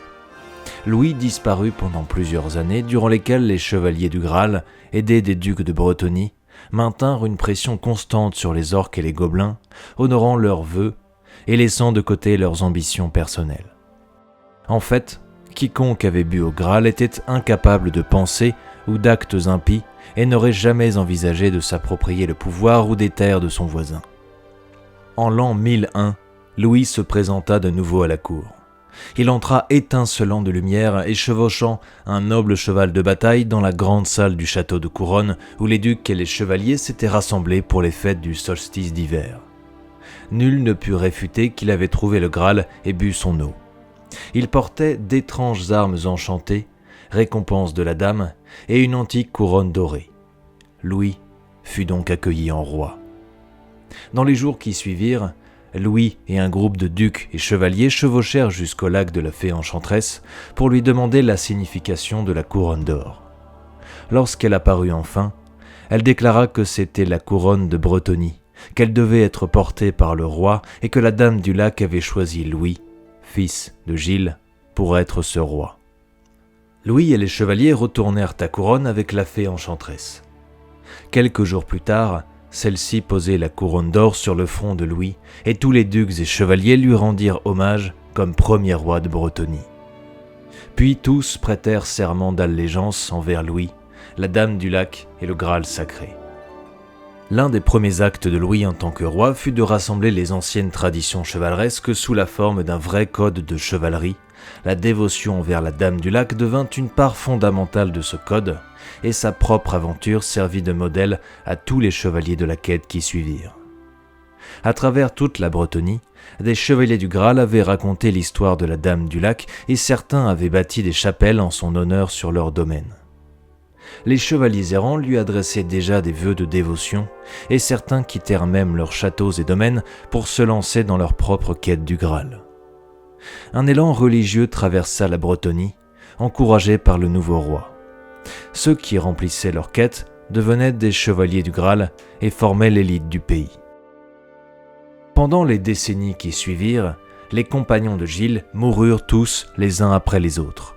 Louis disparut pendant plusieurs années, durant lesquelles les chevaliers du Graal, aidés des ducs de Bretonnie, maintinrent une pression constante sur les orques et les gobelins, honorant leurs vœux et laissant de côté leurs ambitions personnelles. En fait, quiconque avait bu au Graal était incapable de pensées ou d'actes impies et n'aurait jamais envisagé de s'approprier le pouvoir ou des terres de son voisin. En l'an 1001, Louis se présenta de nouveau à la cour. Il entra étincelant de lumière et chevauchant un noble cheval de bataille dans la grande salle du château de Couronne où les ducs et les chevaliers s'étaient rassemblés pour les fêtes du solstice d'hiver. Nul ne put réfuter qu'il avait trouvé le Graal et bu son eau. Il portait d'étranges armes enchantées, récompense de la dame, et une antique couronne dorée. Louis fut donc accueilli en roi. Dans les jours qui suivirent, Louis et un groupe de ducs et chevaliers chevauchèrent jusqu'au lac de la fée enchanteresse pour lui demander la signification de la couronne d'or. Lorsqu'elle apparut enfin, elle déclara que c'était la couronne de Bretonnie qu'elle devait être portée par le roi et que la Dame du Lac avait choisi Louis, fils de Gilles, pour être ce roi. Louis et les chevaliers retournèrent à Couronne avec la fée enchanteresse. Quelques jours plus tard, celle-ci posait la couronne d'or sur le front de Louis et tous les ducs et chevaliers lui rendirent hommage comme premier roi de Bretonie. Puis tous prêtèrent serment d'allégeance envers Louis, la Dame du Lac et le Graal sacré. L'un des premiers actes de Louis en tant que roi fut de rassembler les anciennes traditions chevaleresques sous la forme d'un vrai code de chevalerie. La dévotion envers la Dame du Lac devint une part fondamentale de ce code, et sa propre aventure servit de modèle à tous les chevaliers de la quête qui suivirent. À travers toute la Bretonie, des chevaliers du Graal avaient raconté l'histoire de la Dame du Lac et certains avaient bâti des chapelles en son honneur sur leur domaine. Les chevaliers errants lui adressaient déjà des vœux de dévotion et certains quittèrent même leurs châteaux et domaines pour se lancer dans leur propre quête du Graal. Un élan religieux traversa la Bretonie, encouragé par le nouveau roi. Ceux qui remplissaient leur quête devenaient des chevaliers du Graal et formaient l'élite du pays. Pendant les décennies qui suivirent, les compagnons de Gilles moururent tous les uns après les autres.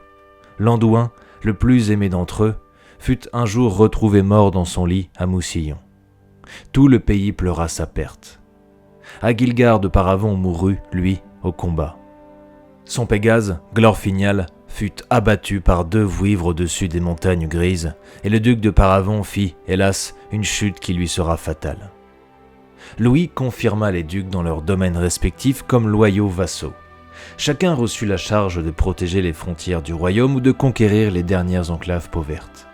Landouin, le plus aimé d'entre eux, fut un jour retrouvé mort dans son lit à Moussillon. Tout le pays pleura sa perte. Agilgar de Paravon mourut, lui, au combat. Son Pégase, Glorfinial, fut abattu par 2 vouivres au-dessus des montagnes grises, et le duc de Paravon fit, hélas, une chute qui lui sera fatale. Louis confirma les ducs dans leurs domaines respectifs comme loyaux vassaux. Chacun reçut la charge de protéger les frontières du royaume ou de conquérir les dernières enclaves pauvertes.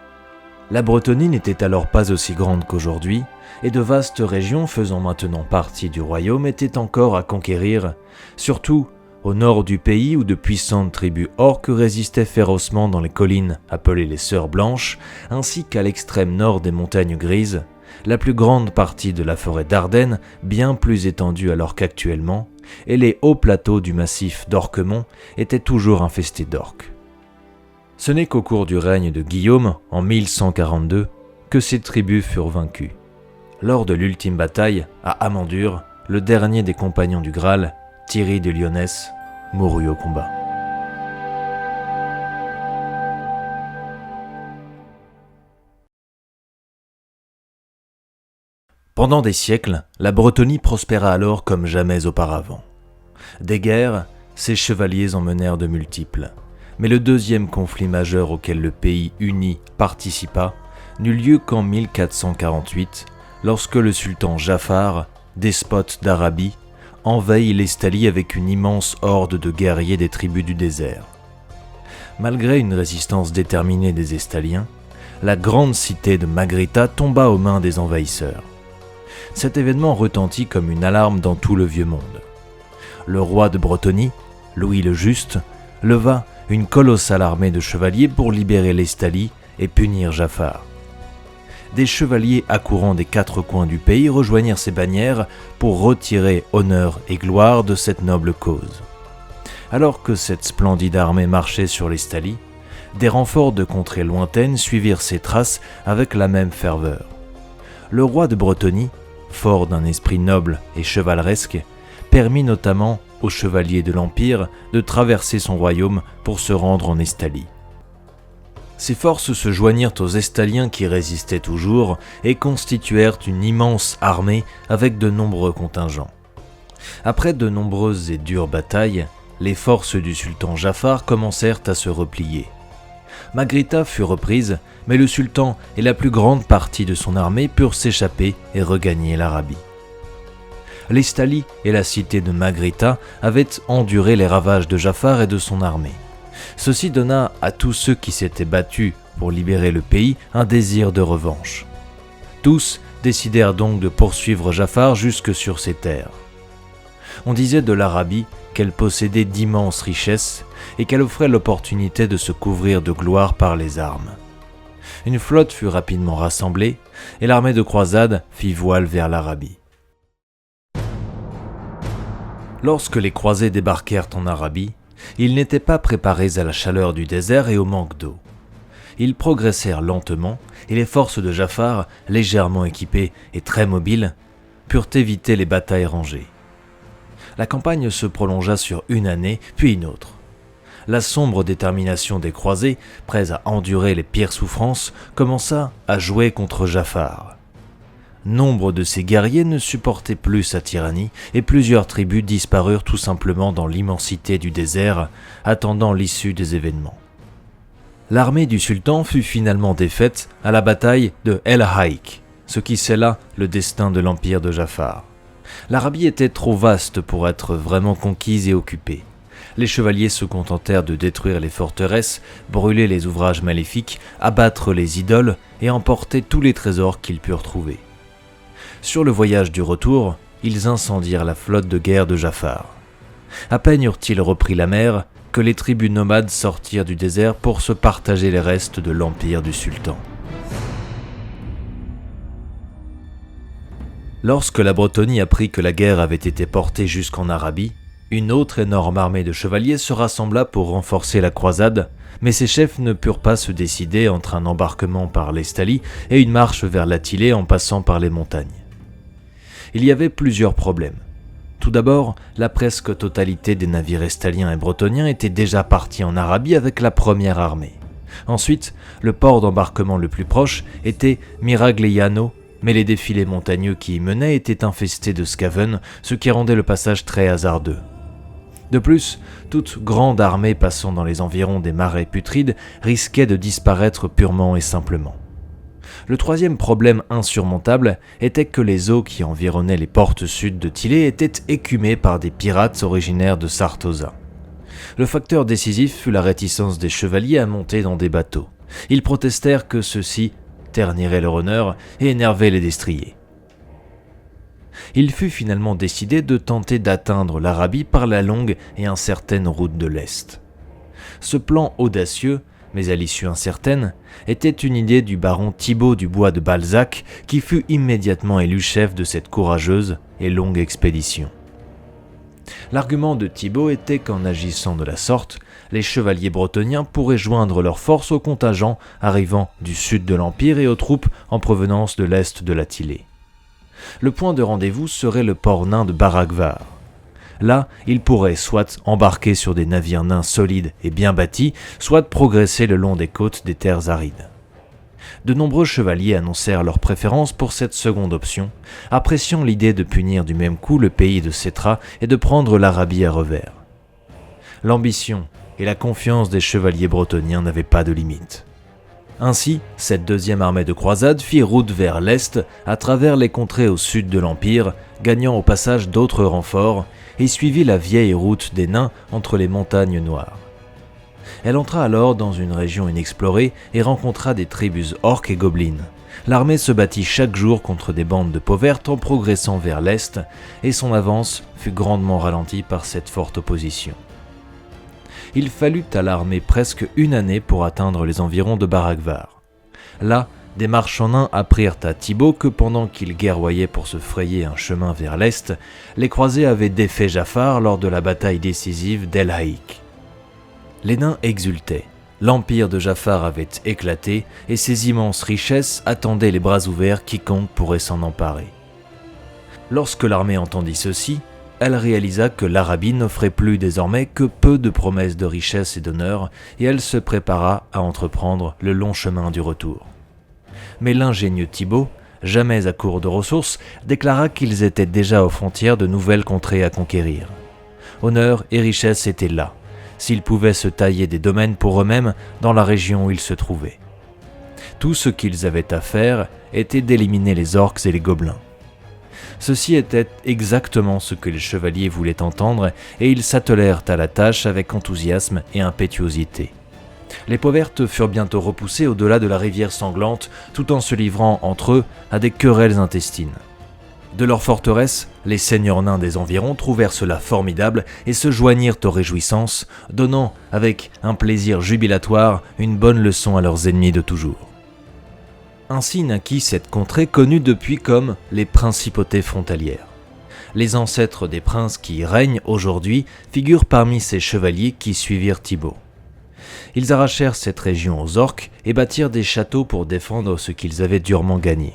La Bretonie n'était alors pas aussi grande qu'aujourd'hui, et de vastes régions faisant maintenant partie du royaume étaient encore à conquérir, surtout au nord du pays où de puissantes tribus orques résistaient férocement dans les collines appelées les Sœurs Blanches, ainsi qu'à l'extrême nord des montagnes grises, la plus grande partie de la forêt d'Ardennes, bien plus étendue alors qu'actuellement, et les hauts plateaux du massif d'Orquemont étaient toujours infestés d'orques. Ce n'est qu'au cours du règne de Guillaume, en 1142, que ces tribus furent vaincues. Lors de l'ultime bataille, à Amandur, le dernier des compagnons du Graal, Thierry de Lyonesse, mourut au combat. Pendant des siècles, la Bretonie prospéra alors comme jamais auparavant. Des guerres, ses chevaliers en menèrent de multiples. Mais le deuxième conflit majeur auquel le pays uni participa n'eut lieu qu'en 1448, lorsque le sultan Jafar, despote d'Arabie, envahit l'Estalie avec une immense horde de guerriers des tribus du désert. Malgré une résistance déterminée des Estaliens, la grande cité de Magrita tomba aux mains des envahisseurs. Cet événement retentit comme une alarme dans tout le vieux monde. Le roi de Bretonie, Louis le Juste, leva une colossale armée de chevaliers pour libérer l'Estalie et punir Jafar. Des chevaliers accourant des 4 coins du pays rejoignirent ces bannières pour retirer honneur et gloire de cette noble cause. Alors que cette splendide armée marchait sur l'Estalie, des renforts de contrées lointaines suivirent ses traces avec la même ferveur. Le roi de Bretonie, fort d'un esprit noble et chevaleresque, permit notamment aux chevaliers de l'Empire de traverser son royaume pour se rendre en Estalie. Ces forces se joignirent aux Estaliens qui résistaient toujours et constituèrent une immense armée avec de nombreux contingents. Après de nombreuses et dures batailles, les forces du sultan Jafar commencèrent à se replier. Magrita fut reprise, mais le sultan et la plus grande partie de son armée purent s'échapper et regagner l'Arabie. L'Estalie et la cité de Magrita avaient enduré les ravages de Jafar et de son armée. Ceci donna à tous ceux qui s'étaient battus pour libérer le pays un désir de revanche. Tous décidèrent donc de poursuivre Jafar jusque sur ses terres. On disait de l'Arabie qu'elle possédait d'immenses richesses et qu'elle offrait l'opportunité de se couvrir de gloire par les armes. Une flotte fut rapidement rassemblée et l'armée de croisade fit voile vers l'Arabie. Lorsque les croisés débarquèrent en Arabie, ils n'étaient pas préparés à la chaleur du désert et au manque d'eau. Ils progressèrent lentement et les forces de Jafar, légèrement équipées et très mobiles, purent éviter les batailles rangées. La campagne se prolongea sur une année, puis une autre. La sombre détermination des croisés, prêts à endurer les pires souffrances, commença à jouer contre Jafar. Nombre de ces guerriers ne supportaient plus sa tyrannie et plusieurs tribus disparurent tout simplement dans l'immensité du désert, attendant l'issue des événements. L'armée du sultan fut finalement défaite à la bataille de El Haïk, ce qui scella le destin de l'empire de Jafar. L'Arabie était trop vaste pour être vraiment conquise et occupée. Les chevaliers se contentèrent de détruire les forteresses, brûler les ouvrages maléfiques, abattre les idoles et emporter tous les trésors qu'ils purent trouver. Sur le voyage du retour, ils incendièrent la flotte de guerre de Jafar. À peine eurent-ils repris la mer que les tribus nomades sortirent du désert pour se partager les restes de l'empire du sultan. Lorsque la Bretonie apprit que la guerre avait été portée jusqu'en Arabie, une autre énorme armée de chevaliers se rassembla pour renforcer la croisade, mais ses chefs ne purent pas se décider entre un embarquement par l'Estalie et une marche vers l'Attilée en passant par les montagnes. Il y avait plusieurs problèmes. Tout d'abord, la presque totalité des navires estaliens et bretoniens étaient déjà partis en Arabie avec la première armée. Ensuite, le port d'embarquement le plus proche était Miragliano, mais les défilés montagneux qui y menaient étaient infestés de scaven, ce qui rendait le passage très hasardeux. De plus, toute grande armée passant dans les environs des marais putrides risquait de disparaître purement et simplement. Le troisième problème insurmontable était que les eaux qui environnaient les portes sud de Tillé étaient écumées par des pirates originaires de Sartosa. Le facteur décisif fut la réticence des chevaliers à monter dans des bateaux. Ils protestèrent que ceux-ci terniraient leur honneur et énervaient les destriers. Il fut finalement décidé de tenter d'atteindre l'Arabie par la longue et incertaine route de l'Est. Ce plan audacieux, mais à l'issue incertaine, était une idée du baron Thibaut du Bois de Balzac qui fut immédiatement élu chef de cette courageuse et longue expédition. L'argument de Thibaut était qu'en agissant de la sorte, les chevaliers bretoniens pourraient joindre leurs forces aux contingents arrivant du sud de l'Empire et aux troupes en provenance de l'est de l'Attilée. Le point de rendez-vous serait le port nain de Baragvar. Là, ils pourraient soit embarquer sur des navires nains solides et bien bâtis, soit progresser le long des côtes des terres arides. De nombreux chevaliers annoncèrent leur préférence pour cette seconde option, appréciant l'idée de punir du même coup le pays de Cétra et de prendre l'Arabie à revers. L'ambition et la confiance des chevaliers bretoniens n'avaient pas de limite. Ainsi, cette deuxième armée de croisade fit route vers l'est, à travers les contrées au sud de l'Empire, gagnant au passage d'autres renforts, et suivit la vieille route des nains entre les montagnes noires. Elle entra alors dans une région inexplorée et rencontra des tribus orques et gobelines. L'armée se battit chaque jour contre des bandes de peau verte en progressant vers l'est, et son avance fut grandement ralentie par cette forte opposition. Il fallut à l'armée presque une année pour atteindre les environs de Baragvar. Là, des marchands nains apprirent à Thibaut que pendant qu'il guerroyait pour se frayer un chemin vers l'est, les croisés avaient défait Jafar lors de la bataille décisive d'El Haïk. Les nains exultaient. L'empire de Jafar avait éclaté et ses immenses richesses attendaient les bras ouverts quiconque pourrait s'en emparer. Lorsque l'armée entendit ceci, elle réalisa que l'Arabie n'offrait plus désormais que peu de promesses de richesse et d'honneur, et elle se prépara à entreprendre le long chemin du retour. Mais l'ingénieux Thibaut, jamais à court de ressources, déclara qu'ils étaient déjà aux frontières de nouvelles contrées à conquérir. Honneur et richesse étaient là, s'ils pouvaient se tailler des domaines pour eux-mêmes dans la région où ils se trouvaient. Tout ce qu'ils avaient à faire était d'éliminer les orques et les gobelins. Ceci était exactement ce que les chevaliers voulaient entendre et ils s'attelèrent à la tâche avec enthousiasme et impétuosité. Les peaux vertes furent bientôt repoussés au-delà de la rivière sanglante tout en se livrant entre eux à des querelles intestines. De leur forteresse, les seigneurs nains des environs trouvèrent cela formidable et se joignirent aux réjouissances, donnant, avec un plaisir jubilatoire, une bonne leçon à leurs ennemis de toujours. Ainsi naquit cette contrée connue depuis comme les principautés frontalières. Les ancêtres des princes qui y règnent aujourd'hui figurent parmi ces chevaliers qui suivirent Thibaut. Ils arrachèrent cette région aux orques et bâtirent des châteaux pour défendre ce qu'ils avaient durement gagné.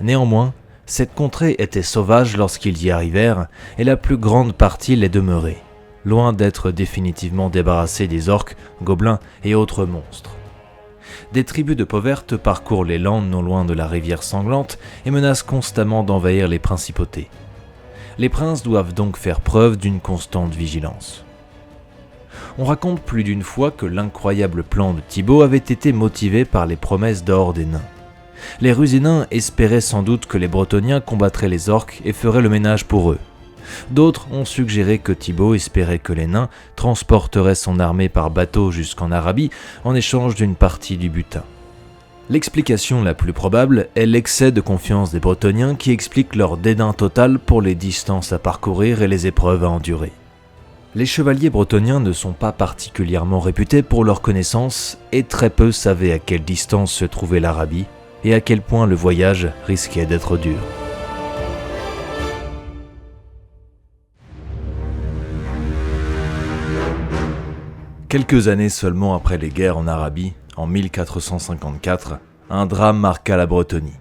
Néanmoins, Cette contrée était sauvage lorsqu'ils y arrivèrent, et la plus grande partie l'est demeurée, loin d'être définitivement débarrassée des orques, gobelins et autres monstres. Des tribus de Pauvertes parcourent les landes non loin de la rivière sanglante et menacent constamment d'envahir les principautés. Les princes doivent donc faire preuve d'une constante vigilance. On raconte plus d'une fois que l'incroyable plan de Thibaut avait été motivé par les promesses d'or des nains. Les Rusénains espéraient sans doute que les Bretonniens combattraient les orques et feraient le ménage pour eux. D'autres ont suggéré que Thibaut espérait que les nains transporteraient son armée par bateau jusqu'en Arabie en échange d'une partie du butin. L'explication la plus probable est l'excès de confiance des Bretonniens qui explique leur dédain total pour les distances à parcourir et les épreuves à endurer. Les chevaliers bretonniens ne sont pas particulièrement réputés pour leur connaissance et très peu savaient à quelle distance se trouvait l'Arabie et à quel point le voyage risquait d'être dur. Quelques années seulement après les guerres en Arabie, en 1454, un drame marqua la Bretonie.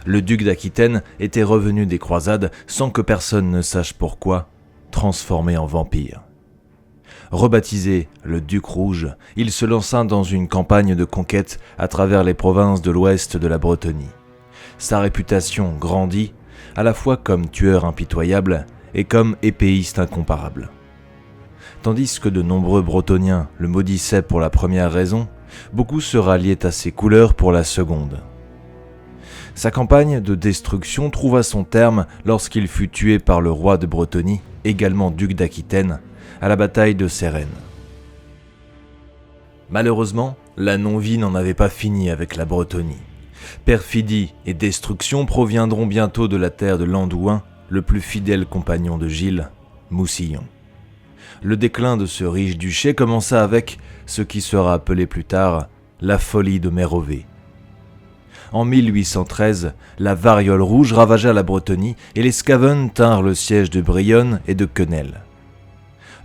Le duc d'Aquitaine était revenu des croisades sans que personne ne sache pourquoi, transformé en vampire. Rebaptisé le Duc Rouge, il se lança dans une campagne de conquête à travers les provinces de l'ouest de la Bretonie. Sa réputation grandit, à la fois comme tueur impitoyable et comme épéiste incomparable. Tandis que de nombreux Bretoniens le maudissaient pour la première raison, beaucoup se ralliaient à ses couleurs pour la seconde. Sa campagne de destruction trouva son terme lorsqu'il fut tué par le roi de Bretonie, également duc d'Aquitaine, à la bataille de Cérène. Malheureusement, la non-vie n'en avait pas fini avec la Bretonie. Perfidie et destruction proviendront bientôt de la terre de Landouin, le plus fidèle compagnon de Gilles, Moussillon. Le déclin de ce riche duché commença avec ce qui sera appelé plus tard la folie de Mérové. En 1813, la variole rouge ravagea la Bretonie et les Scaven tinrent le siège de Brionne et de Quenelle.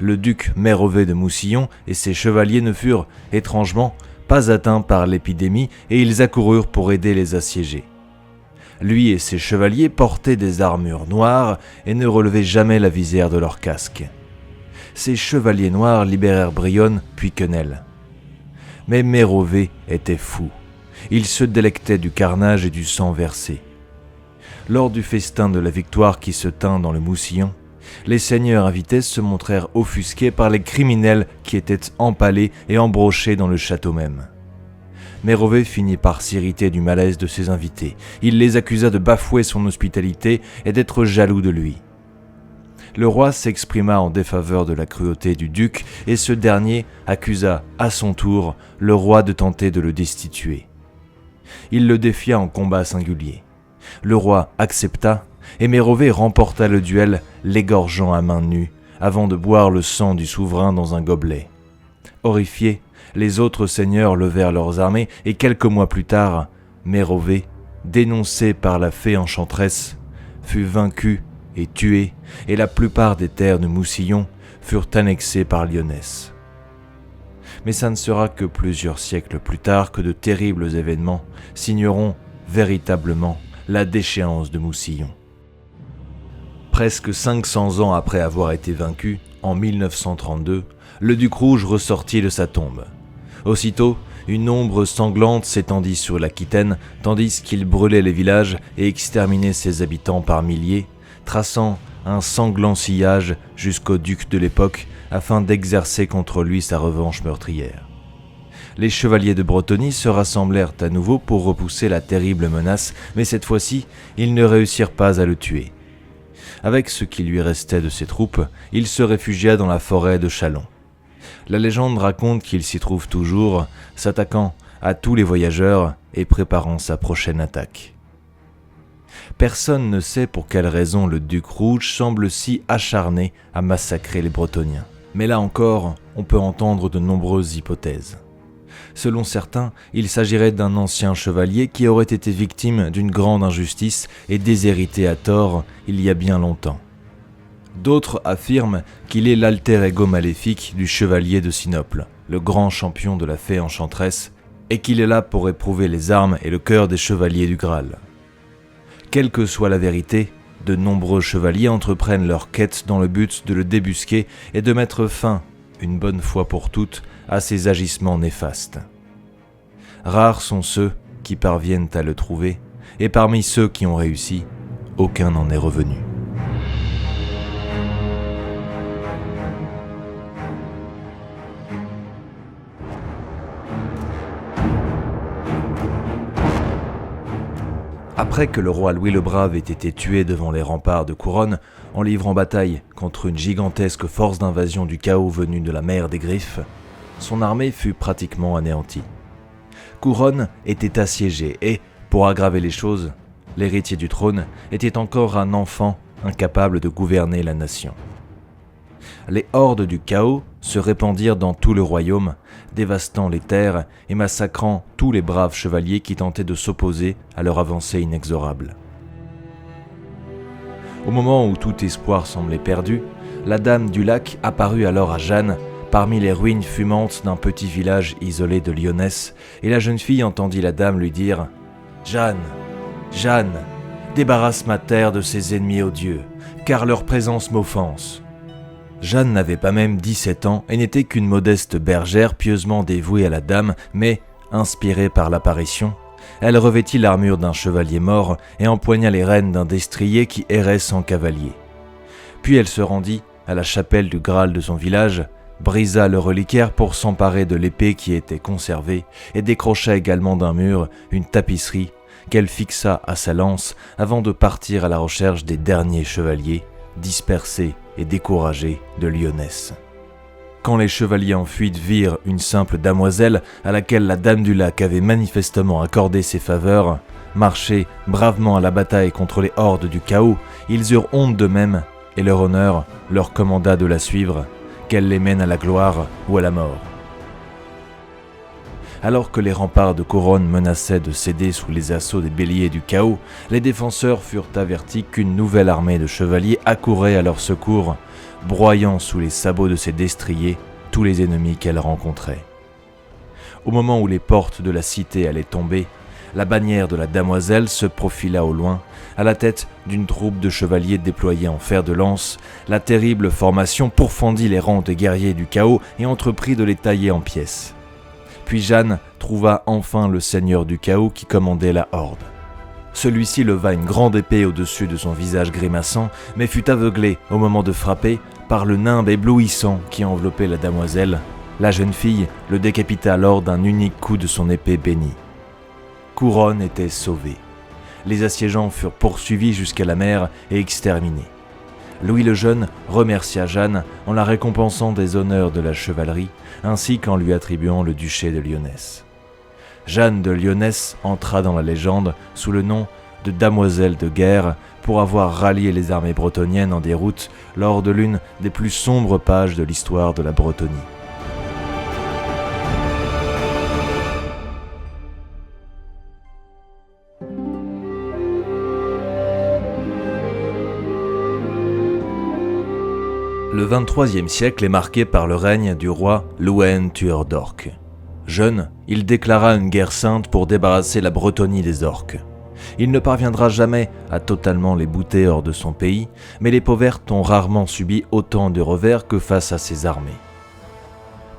Le duc Mérové de Moussillon et ses chevaliers ne furent, étrangement, pas atteints par l'épidémie et ils accoururent pour aider les assiégés. Lui et ses chevaliers portaient des armures noires et ne relevaient jamais la visière de leur casque. Ces chevaliers noirs libérèrent Brionne puis Quenelle. Mais Mérové était fou. Il se délectait du carnage et du sang versé. Lors du festin de la victoire qui se tint dans le Moussillon, les seigneurs invités se montrèrent offusqués par les criminels qui étaient empalés et embrochés dans le château même. Mérové finit par s'irriter du malaise de ses invités. Il les accusa de bafouer son hospitalité et d'être jaloux de lui. Le roi s'exprima en défaveur de la cruauté du duc et ce dernier accusa à son tour le roi de tenter de le destituer. Il le défia en combat singulier. Le roi accepta et Mérové remporta le duel, l'égorgeant à main nue, avant de boire le sang du souverain dans un gobelet. Horrifiés, les autres seigneurs levèrent leurs armées et quelques mois plus tard, Mérové, dénoncé par la fée enchanteresse, fut vaincu et tué, et la plupart des terres de Moussillon furent annexées par Lyonesse. Mais ça ne sera que plusieurs siècles plus tard que de terribles événements signeront véritablement la déchéance de Moussillon. Presque 500 ans après avoir été vaincu, en 1932, le duc rouge ressortit de sa tombe. Aussitôt, une ombre sanglante s'étendit sur l'Aquitaine, tandis qu'il brûlait les villages et exterminait ses habitants par milliers, traçant un sanglant sillage jusqu'au duc de l'époque afin d'exercer contre lui sa revanche meurtrière. Les chevaliers de Bretonie se rassemblèrent à nouveau pour repousser la terrible menace, mais cette fois-ci, ils ne réussirent pas à le tuer. Avec ce qui lui restait de ses troupes, il se réfugia dans la forêt de Châlons. La légende raconte qu'il s'y trouve toujours, s'attaquant à tous les voyageurs et préparant sa prochaine attaque. Personne ne sait pour quelle raison le duc rouge semble si acharné à massacrer les Bretoniens. Mais là encore, on peut entendre de nombreuses hypothèses. Selon certains, il s'agirait d'un ancien chevalier qui aurait été victime d'une grande injustice et déshérité à tort il y a bien longtemps. D'autres affirment qu'il est l'alter ego maléfique du chevalier de Sinople, le grand champion de la fée enchanteresse, et qu'il est là pour éprouver les armes et le cœur des chevaliers du Graal. Quelle que soit la vérité, de nombreux chevaliers entreprennent leur quête dans le but de le débusquer et de mettre fin, une bonne fois pour toutes, à ses agissements néfastes. Rares sont ceux qui parviennent à le trouver, et parmi ceux qui ont réussi, aucun n'en est revenu. Après que le roi Louis le Brave ait été tué devant les remparts de Couronne, en livrant bataille contre une gigantesque force d'invasion du chaos venue de la mer des Griffes, son armée fut pratiquement anéantie. Couronne était assiégée et, pour aggraver les choses, l'héritier du trône était encore un enfant incapable de gouverner la nation. Les hordes du chaos se répandirent dans tout le royaume, dévastant les terres et massacrant tous les braves chevaliers qui tentaient de s'opposer à leur avancée inexorable. Au moment où tout espoir semblait perdu, la dame du lac apparut alors à Jeanne, parmi les ruines fumantes d'un petit village isolé de Lyonesse, et la jeune fille entendit la dame lui dire « Jeanne, Jeanne, débarrasse ma terre de ses ennemis odieux, car leur présence m'offense. » Jeanne n'avait pas même 17 ans et n'était qu'une modeste bergère pieusement dévouée à la dame, mais, inspirée par l'apparition, elle revêtit l'armure d'un chevalier mort et empoigna les rênes d'un destrier qui errait sans cavalier. Puis elle se rendit à la chapelle du Graal de son village, brisa le reliquaire pour s'emparer de l'épée qui était conservée et décrocha également d'un mur une tapisserie qu'elle fixa à sa lance avant de partir à la recherche des derniers chevaliers, dispersés et découragés de Lyonesse. Quand les chevaliers en fuite virent une simple damoiselle à laquelle la dame du lac avait manifestement accordé ses faveurs, marcher bravement à la bataille contre les hordes du chaos, ils eurent honte d'eux-mêmes et leur honneur leur commanda de la suivre, qu'elle les mène à la gloire ou à la mort. Alors que les remparts de Couronne menaçaient de céder sous les assauts des béliers du chaos, les défenseurs furent avertis qu'une nouvelle armée de chevaliers accourait à leur secours, broyant sous les sabots de ses destriers tous les ennemis qu'elle rencontrait. Au moment où les portes de la cité allaient tomber, la bannière de la damoiselle se profila au loin, à la tête d'une troupe de chevaliers déployés en fer de lance. La terrible formation pourfendit les rangs des guerriers du chaos et entreprit de les tailler en pièces. Puis Jeanne trouva enfin le seigneur du chaos qui commandait la horde. Celui-ci leva une grande épée au-dessus de son visage grimaçant, mais fut aveuglé au moment de frapper par le nimbe éblouissant qui enveloppait la damoiselle. La jeune fille le décapita alors d'un unique coup de son épée bénie. Couronne était sauvée. Les assiégeants furent poursuivis jusqu'à la mer et exterminés. Louis le Jeune remercia Jeanne en la récompensant des honneurs de la chevalerie, ainsi qu'en lui attribuant le duché de Lyonesse. Jeanne de Lyonesse entra dans la légende sous le nom de Damoiselle de guerre pour avoir rallié les armées bretonniennes en déroute lors de l'une des plus sombres pages de l'histoire de la Bretonie. Le XXIIIe siècle est marqué par le règne du roi Louwen tueur d'orques. Jeune, il déclara une guerre sainte pour débarrasser la Bretonie des orques. Il ne parviendra jamais à totalement les bouter hors de son pays, mais les Pauvertes ont rarement subi autant de revers que face à ses armées.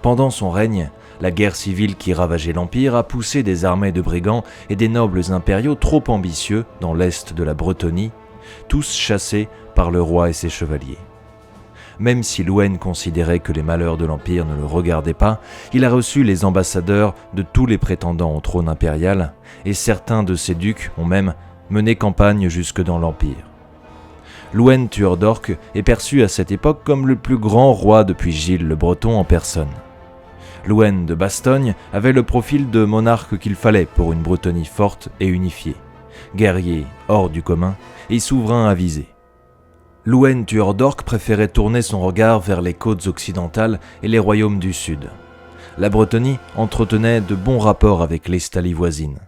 Pendant son règne, la guerre civile qui ravageait l'Empire a poussé des armées de brigands et des nobles impériaux trop ambitieux dans l'est de la Bretonie, tous chassés par le roi et ses chevaliers. Même si Louwen considérait que les malheurs de l'Empire ne le regardaient pas, il a reçu les ambassadeurs de tous les prétendants au trône impérial, et certains de ses ducs ont même mené campagne jusque dans l'Empire. Louwen tueur d'orques est perçu à cette époque comme le plus grand roi depuis Gilles le Breton en personne. Louwen de Bastogne avait le profil de monarque qu'il fallait pour une Bretonie forte et unifiée, guerrier hors du commun et souverain avisé. Louwen tueur d'orques préférait tourner son regard vers les côtes occidentales et les royaumes du sud. La Bretonie entretenait de bons rapports avec l'Estalie voisine.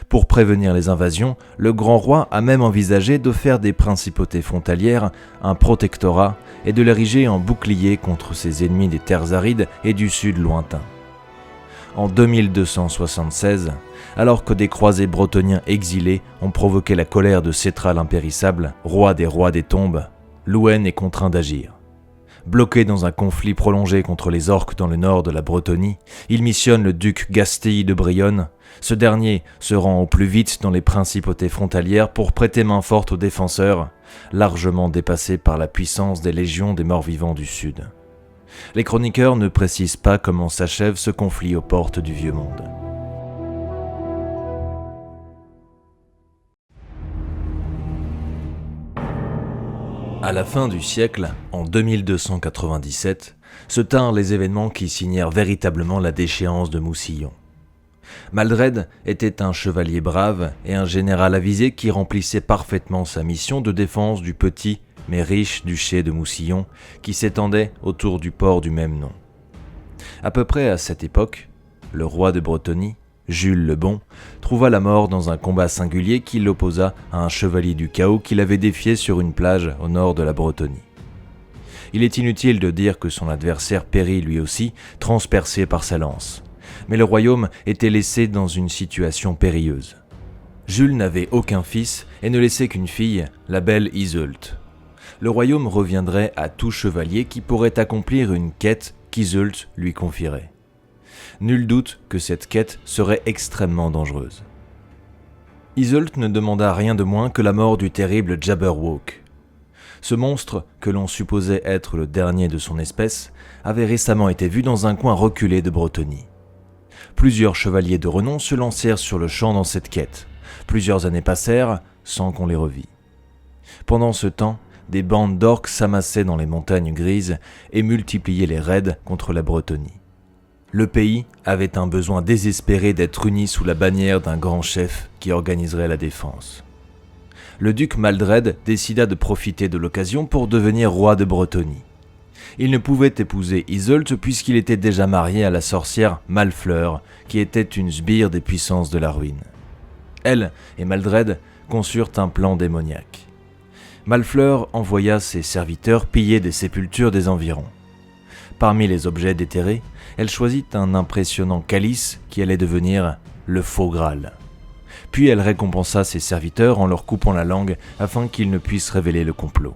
Pour prévenir les invasions, le grand roi a même envisagé de faire des principautés frontalières un protectorat et de l'ériger en bouclier contre ses ennemis des terres arides et du sud lointain. en 2276, alors que des croisés bretoniens exilés ont provoqué la colère de Sétral impérissable, roi des rois des tombes, Louhen est contraint d'agir. Bloqué dans un conflit prolongé contre les orques dans le nord de la Bretonie, il missionne le duc Gastille de Brionne. Ce dernier se rend au plus vite dans les principautés frontalières pour prêter main forte aux défenseurs, largement dépassés par la puissance des légions des morts-vivants du Sud. Les chroniqueurs ne précisent pas comment s'achève ce conflit aux portes du Vieux Monde. À la fin du siècle, en 2297, se tinrent les événements qui signèrent véritablement la déchéance de Moussillon. Maldred était un chevalier brave et un général avisé qui remplissait parfaitement sa mission de défense du petit mais riche duché de Moussillon qui s'étendait autour du port du même nom. À peu près à cette époque, le roi de Bretonie, Jules le Bon, trouva la mort dans un combat singulier qui l'opposa à un chevalier du chaos qu'il avait défié sur une plage au nord de la Bretonie. Il est inutile de dire que son adversaire périt lui aussi, transpercé par sa lance. Mais le royaume était laissé dans une situation périlleuse. Jules n'avait aucun fils et ne laissait qu'une fille, la belle Iseult. Le royaume reviendrait à tout chevalier qui pourrait accomplir une quête qu'Iseult lui confierait. Nul doute que cette quête serait extrêmement dangereuse. Iseult ne demanda rien de moins que la mort du terrible Jabberwock. Ce monstre, que l'on supposait être le dernier de son espèce, avait récemment été vu dans un coin reculé de Bretonie. Plusieurs chevaliers de renom se lancèrent sur le champ dans cette quête. Plusieurs années passèrent sans qu'on les revît. Pendant ce temps, des bandes d'orques s'amassaient dans les montagnes grises et multipliaient les raids contre la Bretonie. Le pays avait un besoin désespéré d'être uni sous la bannière d'un grand chef qui organiserait la défense. Le duc Maldred décida de profiter de l'occasion pour devenir roi de Bretonie. Il ne pouvait épouser Iseult puisqu'il était déjà marié à la sorcière Malfleur, qui était une sbire des puissances de la ruine. Elle et Maldred conçurent un plan démoniaque. Malfleur envoya ses serviteurs piller des sépultures des environs. Parmi les objets déterrés, elle choisit un impressionnant calice qui allait devenir le faux Graal. Puis elle récompensa ses serviteurs en leur coupant la langue afin qu'ils ne puissent révéler le complot.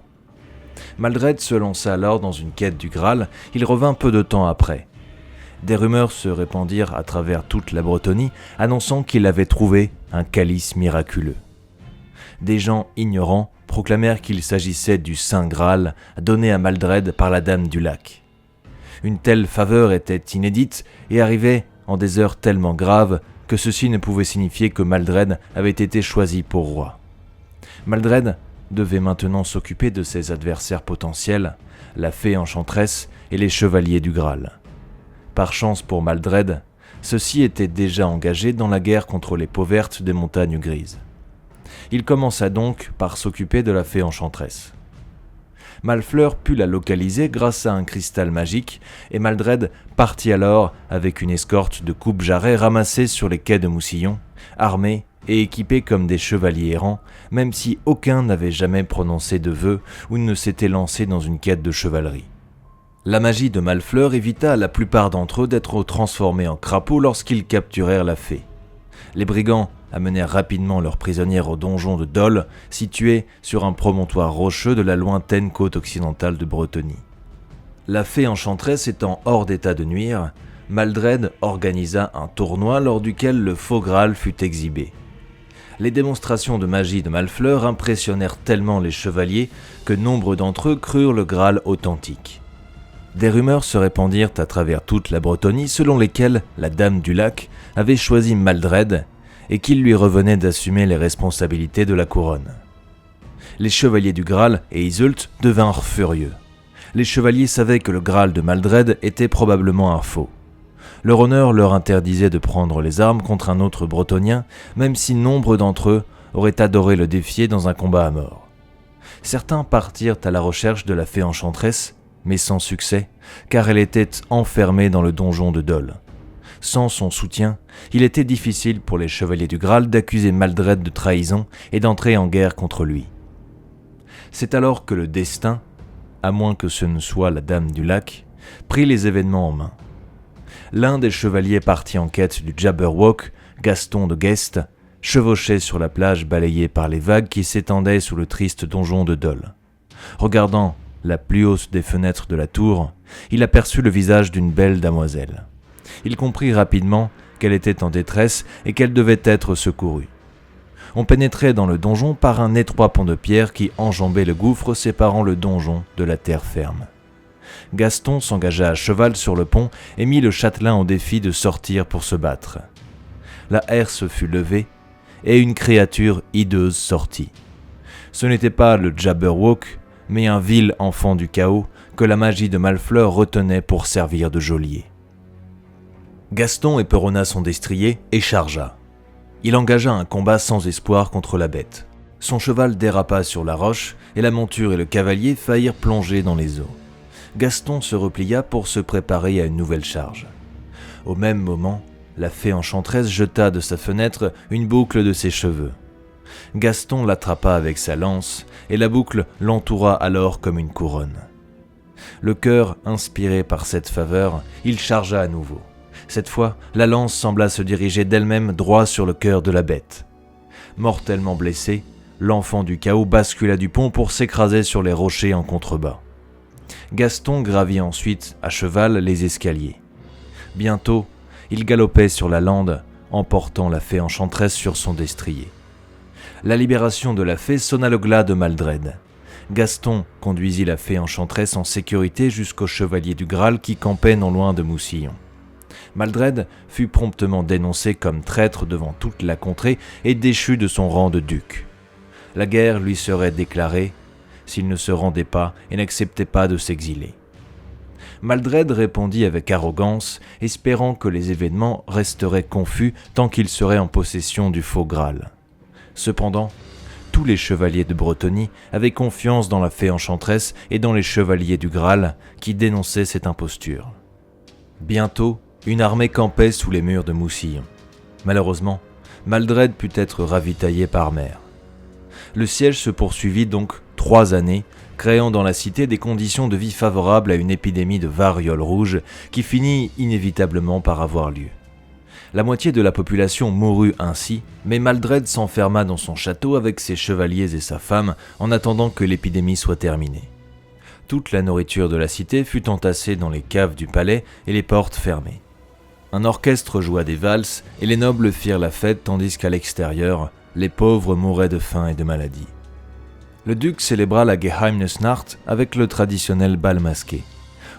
Maldred se lança alors dans une quête du Graal, il revint peu de temps après. Des rumeurs se répandirent à travers toute la Bretonie, annonçant qu'il avait trouvé un calice miraculeux. Des gens ignorants proclamèrent qu'il s'agissait du Saint Graal donné à Maldred par la Dame du Lac. Une telle faveur était inédite et arrivait en des heures tellement graves que ceci ne pouvait signifier que Maldred avait été choisi pour roi. Maldred devait maintenant s'occuper de ses adversaires potentiels, la fée enchanteresse et les chevaliers du Graal. Par chance pour Maldred, ceux-ci étaient déjà engagés dans la guerre contre les peaux vertes des montagnes grises. Il commença donc par s'occuper de la fée enchanteresse. Malfleur put la localiser grâce à un cristal magique et Maldred partit alors avec une escorte de coupe-jarrets ramassés sur les quais de Moussillon, armés et équipés comme des chevaliers errants, même si aucun n'avait jamais prononcé de vœux ou ne s'était lancé dans une quête de chevalerie. La magie de Malfleur évita à la plupart d'entre eux d'être transformés en crapauds lorsqu'ils capturèrent la fée. Les brigands amenèrent rapidement leurs prisonnières au donjon de Dol, situé sur un promontoire rocheux de la lointaine côte occidentale de Bretonie. La fée enchanteresse étant hors d'état de nuire, Maldred organisa un tournoi lors duquel le faux Graal fut exhibé. Les démonstrations de magie de Malfleur impressionnèrent tellement les chevaliers que nombre d'entre eux crurent le Graal authentique. Des rumeurs se répandirent à travers toute la Bretonie selon lesquelles la Dame du Lac avait choisi Maldred et qu'il lui revenait d'assumer les responsabilités de la couronne. Les chevaliers du Graal et Iseult devinrent furieux. Les chevaliers savaient que le Graal de Maldred était probablement un faux. Leur honneur leur interdisait de prendre les armes contre un autre bretonien, même si nombre d'entre eux auraient adoré le défier dans un combat à mort. Certains partirent à la recherche de la fée enchanteresse, mais sans succès, car elle était enfermée dans le donjon de Dol. Sans son soutien, il était difficile pour les chevaliers du Graal d'accuser Maldred de trahison et d'entrer en guerre contre lui. C'est alors que le destin, à moins que ce ne soit la Dame du Lac, prit les événements en main. L'un des chevaliers partis en quête du Jabberwock, Gaston de Guest, chevauchait sur la plage balayée par les vagues qui s'étendaient sous le triste donjon de Dol. Regardant la plus haute des fenêtres de la tour, il aperçut le visage d'une belle damoiselle. Il comprit rapidement qu'elle était en détresse et qu'elle devait être secourue. On pénétrait dans le donjon par un étroit pont de pierre qui enjambait le gouffre séparant le donjon de la terre ferme. Gaston s'engagea à cheval sur le pont et mit le châtelain au défi de sortir pour se battre. La herse fut levée et une créature hideuse sortit. Ce n'était pas le Jabberwock, mais un vil enfant du chaos que la magie de Malfleur retenait pour servir de geôlier. Gaston éperonna son destrier et chargea. Il engagea un combat sans espoir contre la bête. Son cheval dérapa sur la roche et la monture et le cavalier faillirent plonger dans les eaux. Gaston se replia pour se préparer à une nouvelle charge. Au même moment, la fée enchanteresse jeta de sa fenêtre une boucle de ses cheveux. Gaston l'attrapa avec sa lance et la boucle l'entoura alors comme une couronne. Le cœur inspiré par cette faveur, il chargea à nouveau. Cette fois, la lance sembla se diriger d'elle-même droit sur le cœur de la bête. Mortellement blessé, l'enfant du chaos bascula du pont pour s'écraser sur les rochers en contrebas. Gaston gravit ensuite à cheval les escaliers. Bientôt, il galopait sur la lande, emportant la fée enchanteresse sur son destrier. La libération de la fée sonna le glas de Maldred. Gaston conduisit la fée enchanteresse en sécurité jusqu'au chevalier du Graal qui campait non loin de Moussillon. Maldred fut promptement dénoncé comme traître devant toute la contrée et déchu de son rang de duc. La guerre lui serait déclarée s'il ne se rendait pas et n'acceptait pas de s'exiler. Maldred répondit avec arrogance, espérant que les événements resteraient confus tant qu'il serait en possession du faux Graal. Cependant, tous les chevaliers de Bretonnie avaient confiance dans la fée enchanteresse et dans les chevaliers du Graal qui dénonçaient cette imposture. Bientôt, une armée campait sous les murs de Moussillon. Malheureusement, Maldred put être ravitaillé par mer. Le siège se poursuivit donc 3 années, créant dans la cité des conditions de vie favorables à une épidémie de variole rouge qui finit inévitablement par avoir lieu. La moitié de la population mourut ainsi, mais Maldred s'enferma dans son château avec ses chevaliers et sa femme en attendant que l'épidémie soit terminée. Toute la nourriture de la cité fut entassée dans les caves du palais et les portes fermées. Un orchestre joua des valses et les nobles firent la fête tandis qu'à l'extérieur, les pauvres mouraient de faim et de maladie. Le duc célébra la Geheimnisnacht avec le traditionnel bal masqué.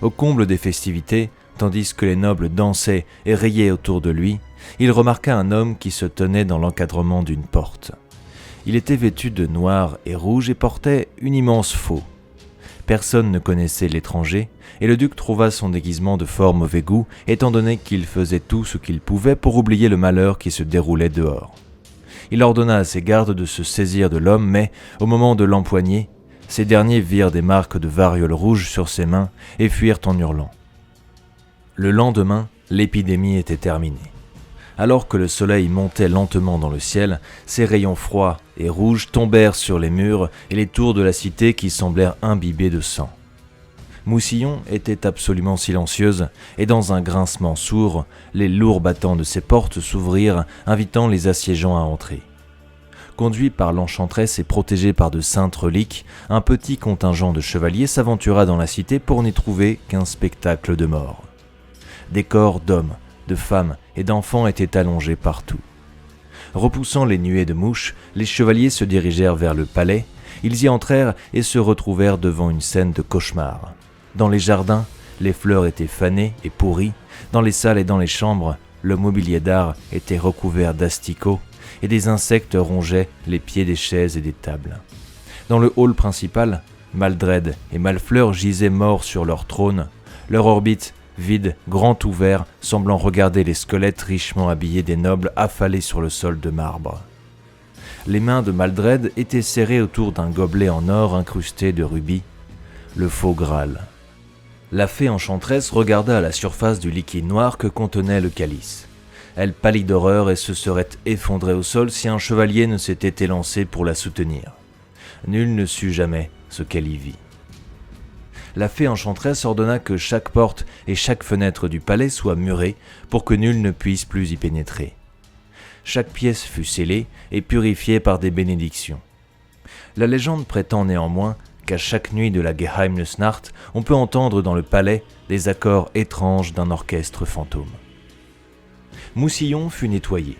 Au comble des festivités, tandis que les nobles dansaient et riaient autour de lui, il remarqua un homme qui se tenait dans l'encadrement d'une porte. Il était vêtu de noir et rouge et portait une immense faux. Personne ne connaissait l'étranger, et le duc trouva son déguisement de fort mauvais goût, étant donné qu'il faisait tout ce qu'il pouvait pour oublier le malheur qui se déroulait dehors. Il ordonna à ses gardes de se saisir de l'homme, mais, au moment de l'empoigner, ces derniers virent des marques de variole rouge sur ses mains et fuirent en hurlant. Le lendemain, l'épidémie était terminée. Alors que le soleil montait lentement dans le ciel, ses rayons froids et rouges tombèrent sur les murs et les tours de la cité qui semblèrent imbibées de sang. Moussillon était absolument silencieuse, et dans un grincement sourd, les lourds battants de ses portes s'ouvrirent, invitant les assiégeants à entrer. Conduit par l'enchanteresse et protégé par de saintes reliques, un petit contingent de chevaliers s'aventura dans la cité pour n'y trouver qu'un spectacle de mort. Des corps d'hommes, de femmes et d'enfants étaient allongés partout. Repoussant les nuées de mouches, les chevaliers se dirigèrent vers le palais. Ils y entrèrent et se retrouvèrent devant une scène de cauchemar. Dans les jardins, les fleurs étaient fanées et pourries. Dans les salles et dans les chambres, le mobilier d'art était recouvert d'asticots et des insectes rongeaient les pieds des chaises et des tables. Dans le hall principal, Maldred et Malfleur gisaient morts sur leur trône, leur orbite vide, grand ouvert, semblant regarder les squelettes richement habillés des nobles affalés sur le sol de marbre. Les mains de Maldred étaient serrées autour d'un gobelet en or incrusté de rubis, le faux Graal. La fée enchanteresse regarda à la surface du liquide noir que contenait le calice. Elle pâlit d'horreur et se serait effondrée au sol si un chevalier ne s'était élancé pour la soutenir. Nul ne sut jamais ce qu'elle y vit. La fée enchanteresse ordonna que chaque porte et chaque fenêtre du palais soient murées pour que nul ne puisse plus y pénétrer. Chaque pièce fut scellée et purifiée par des bénédictions. La légende prétend néanmoins qu'à chaque nuit de la Geheimnisnacht, on peut entendre dans le palais les accords étranges d'un orchestre fantôme. Moussillon fut nettoyé.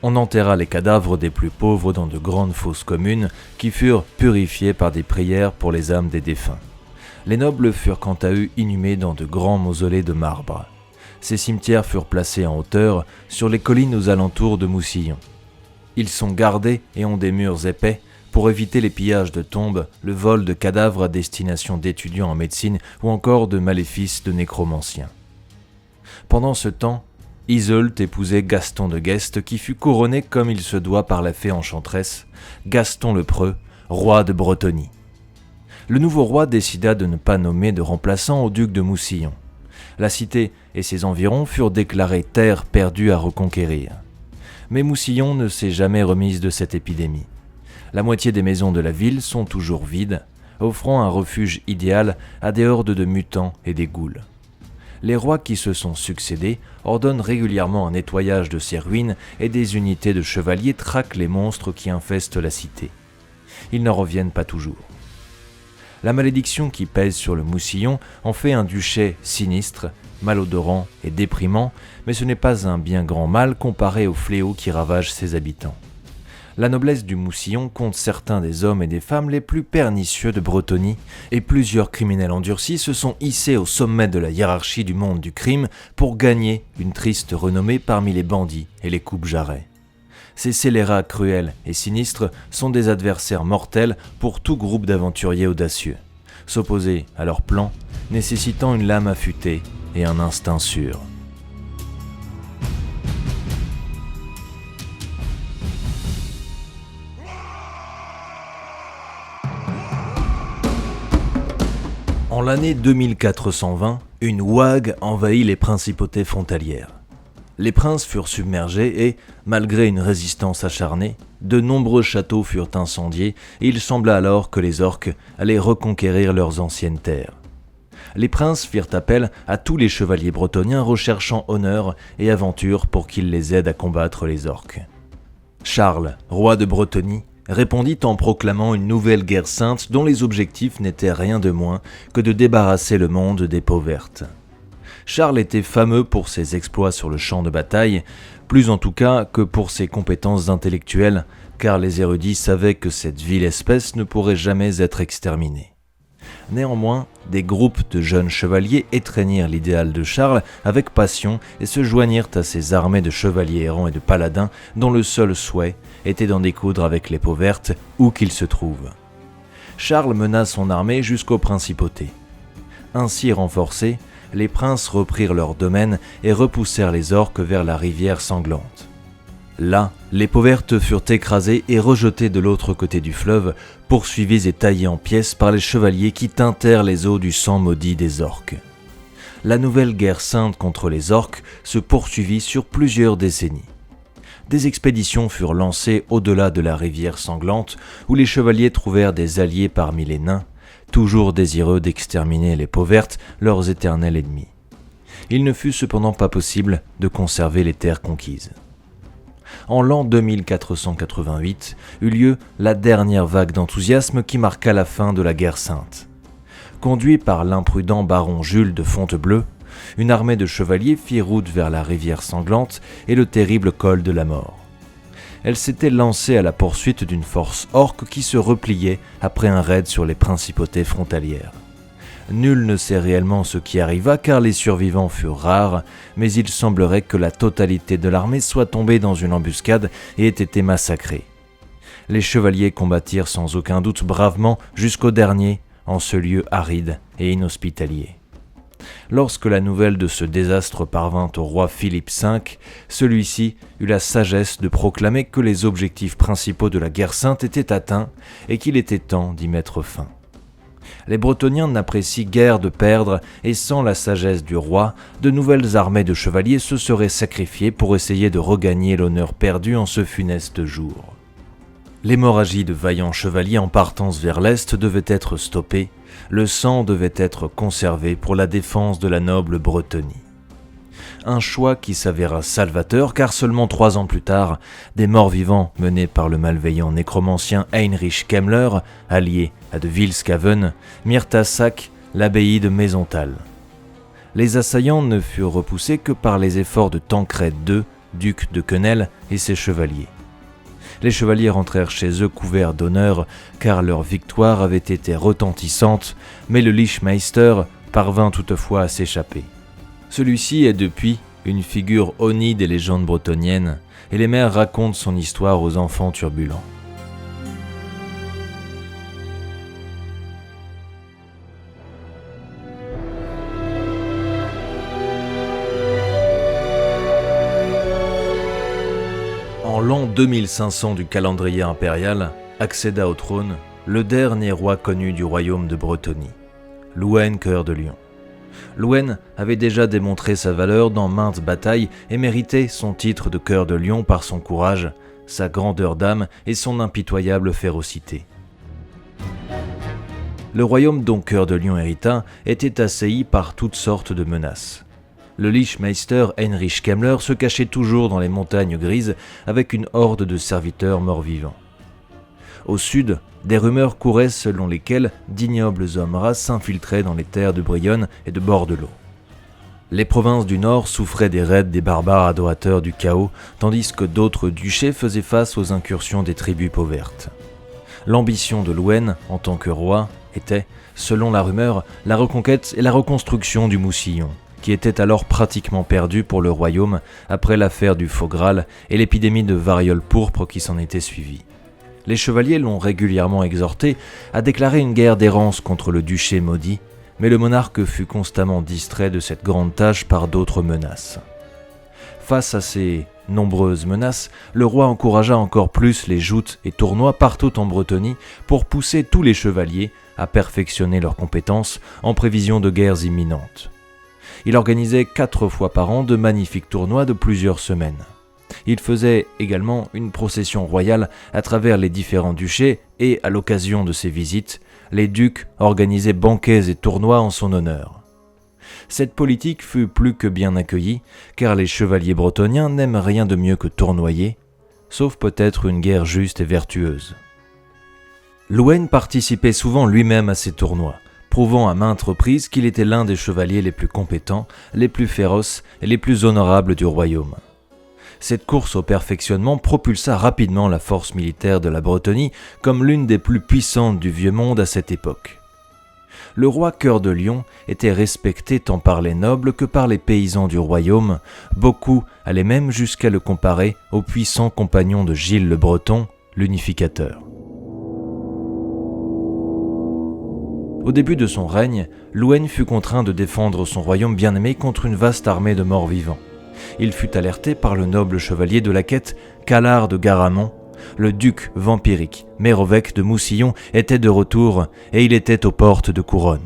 On enterra les cadavres des plus pauvres dans de grandes fosses communes qui furent purifiées par des prières pour les âmes des défunts. Les nobles furent quant à eux inhumés dans de grands mausolées de marbre. Ces cimetières furent placés en hauteur sur les collines aux alentours de Moussillon. Ils sont gardés et ont des murs épais pour éviter les pillages de tombes, le vol de cadavres à destination d'étudiants en médecine ou encore de maléfices de nécromanciens. Pendant ce temps, Iseult épousait Gaston de Guest qui fut couronné comme il se doit par la fée enchanteresse, Gaston le Preux, roi de Bretonnie. Le nouveau roi décida de ne pas nommer de remplaçant au duc de Moussillon. La cité et ses environs furent déclarés terre perdue à reconquérir. Mais Moussillon ne s'est jamais remise de cette épidémie. La moitié des maisons de la ville sont toujours vides, offrant un refuge idéal à des hordes de mutants et des ghouls. Les rois qui se sont succédés ordonnent régulièrement un nettoyage de ces ruines et des unités de chevaliers traquent les monstres qui infestent la cité. Ils n'en reviennent pas toujours. La malédiction qui pèse sur le Moussillon en fait un duché sinistre, malodorant et déprimant, mais ce n'est pas un bien grand mal comparé au fléau qui ravage ses habitants. La noblesse du Moussillon compte certains des hommes et des femmes les plus pernicieux de Bretonnie, et plusieurs criminels endurcis se sont hissés au sommet de la hiérarchie du monde du crime pour gagner une triste renommée parmi les bandits et les coupe-jarrets. Ces scélérats cruels et sinistres sont des adversaires mortels pour tout groupe d'aventuriers audacieux. S'opposer à leurs plans, nécessitant une lame affûtée et un instinct sûr. En l'année 2420, une ouague envahit les principautés frontalières. Les princes furent submergés et, malgré une résistance acharnée, de nombreux châteaux furent incendiés et il sembla alors que les orques allaient reconquérir leurs anciennes terres. Les princes firent appel à tous les chevaliers bretoniens recherchant honneur et aventure pour qu'ils les aident à combattre les orques. Charles, roi de Bretonnie, répondit en proclamant une nouvelle guerre sainte dont les objectifs n'étaient rien de moins que de débarrasser le monde des peaux vertes. Charles était fameux pour ses exploits sur le champ de bataille, plus en tout cas que pour ses compétences intellectuelles, car les érudits savaient que cette vile espèce ne pourrait jamais être exterminée. Néanmoins, des groupes de jeunes chevaliers étreignirent l'idéal de Charles avec passion et se joignirent à ces armées de chevaliers errants et de paladins dont le seul souhait était d'en découdre avec les peaux vertes où qu'ils se trouvent. Charles mena son armée jusqu'aux principautés. Ainsi renforcés, les princes reprirent leurs domaines et repoussèrent les orques vers la rivière sanglante. Là, les peaux vertes furent écrasées et rejetées de l'autre côté du fleuve, poursuivis et taillés en pièces par les chevaliers qui teintèrent les eaux du sang maudit des orques. La nouvelle guerre sainte contre les orques se poursuivit sur plusieurs décennies. Des expéditions furent lancées au-delà de la rivière sanglante, où les chevaliers trouvèrent des alliés parmi les nains, toujours désireux d'exterminer les peaux vertes, leurs éternels ennemis. Il ne fut cependant pas possible de conserver les terres conquises. En l'an 2488 eut lieu la dernière vague d'enthousiasme qui marqua la fin de la guerre sainte. Conduit par l'imprudent baron Jules de Fontainebleau, une armée de chevaliers fit route vers la rivière sanglante et le terrible col de la mort. Elle s'était lancée à la poursuite d'une force orque qui se repliait après un raid sur les principautés frontalières. Nul ne sait réellement ce qui arriva car les survivants furent rares, mais il semblerait que la totalité de l'armée soit tombée dans une embuscade et ait été massacrée. Les chevaliers combattirent sans aucun doute bravement jusqu'au dernier en ce lieu aride et inhospitalier. Lorsque la nouvelle de ce désastre parvint au roi Philippe V, celui-ci eut la sagesse de proclamer que les objectifs principaux de la guerre sainte étaient atteints et qu'il était temps d'y mettre fin. Les Bretoniens n'apprécient guère de perdre et sans la sagesse du roi, de nouvelles armées de chevaliers se seraient sacrifiées pour essayer de regagner l'honneur perdu en ce funeste jour. L'hémorragie de vaillants chevaliers en partance vers l'est devait être stoppée, le sang devait être conservé pour la défense de la noble Bretonnie. Un choix qui s'avéra salvateur car seulement 3 ans plus tard, des morts-vivants menés par le malveillant nécromancien Heinrich Kemmler, allié à de Wilscaven, mirent à sac l'abbaye de Maisontal. Les assaillants ne furent repoussés que par les efforts de Tancred II, duc de Quesnel et ses chevaliers. Les chevaliers rentrèrent chez eux couverts d'honneur car leur victoire avait été retentissante, mais le Lichmeister parvint toutefois à s'échapper. Celui-ci est depuis une figure honnie des légendes bretonniennes et les mères racontent son histoire aux enfants turbulents. En l'an 2500 du calendrier impérial, accéda au trône le dernier roi connu du royaume de Bretonnie, Louwen Cœur de Lion. Louwen avait déjà démontré sa valeur dans maintes batailles et méritait son titre de Cœur de Lion par son courage, sa grandeur d'âme et son impitoyable férocité. Le royaume dont Cœur de Lion hérita était assailli par toutes sortes de menaces. Le Lichmeister Heinrich Kemmler se cachait toujours dans les montagnes grises avec une horde de serviteurs morts-vivants. Au sud, des rumeurs couraient selon lesquelles d'ignobles hommes rats s'infiltraient dans les terres de Brionne et de Bordelot. Les provinces du nord souffraient des raids des barbares adorateurs du chaos, tandis que d'autres duchés faisaient face aux incursions des tribus pauvertes. L'ambition de Louwen, en tant que roi, était, selon la rumeur, la reconquête et la reconstruction du Moussillon, qui était alors pratiquement perdu pour le royaume après l'affaire du Faux Graal et l'épidémie de variole pourpre qui s'en était suivie. Les chevaliers l'ont régulièrement exhorté à déclarer une guerre d'errance contre le duché maudit, mais le monarque fut constamment distrait de cette grande tâche par d'autres menaces. Face à ces nombreuses menaces, le roi encouragea encore plus les joutes et tournois partout en Bretonnie pour pousser tous les chevaliers à perfectionner leurs compétences en prévision de guerres imminentes. Il organisait 4 fois par an de magnifiques tournois de plusieurs semaines. Il faisait également une procession royale à travers les différents duchés et, à l'occasion de ces visites, les ducs organisaient banquets et tournois en son honneur. Cette politique fut plus que bien accueillie, car les chevaliers bretoniens n'aiment rien de mieux que tournoyer, sauf peut-être une guerre juste et vertueuse. Louwen participait souvent lui-même à ces tournois, prouvant à maintes reprises qu'il était l'un des chevaliers les plus compétents, les plus féroces et les plus honorables du royaume. Cette course au perfectionnement propulsa rapidement la force militaire de la Bretonnie comme l'une des plus puissantes du vieux monde à cette époque. Le roi Cœur de Lion était respecté tant par les nobles que par les paysans du royaume, beaucoup allaient même jusqu'à le comparer au puissant compagnon de Gilles le Breton, l'unificateur. Au début de son règne, Louwen fut contraint de défendre son royaume bien-aimé contre une vaste armée de morts-vivants. Il fut alerté par le noble chevalier de la quête Calard de Garamond. Le duc vampirique Mérovec de Moussillon était de retour et il était aux portes de Couronne.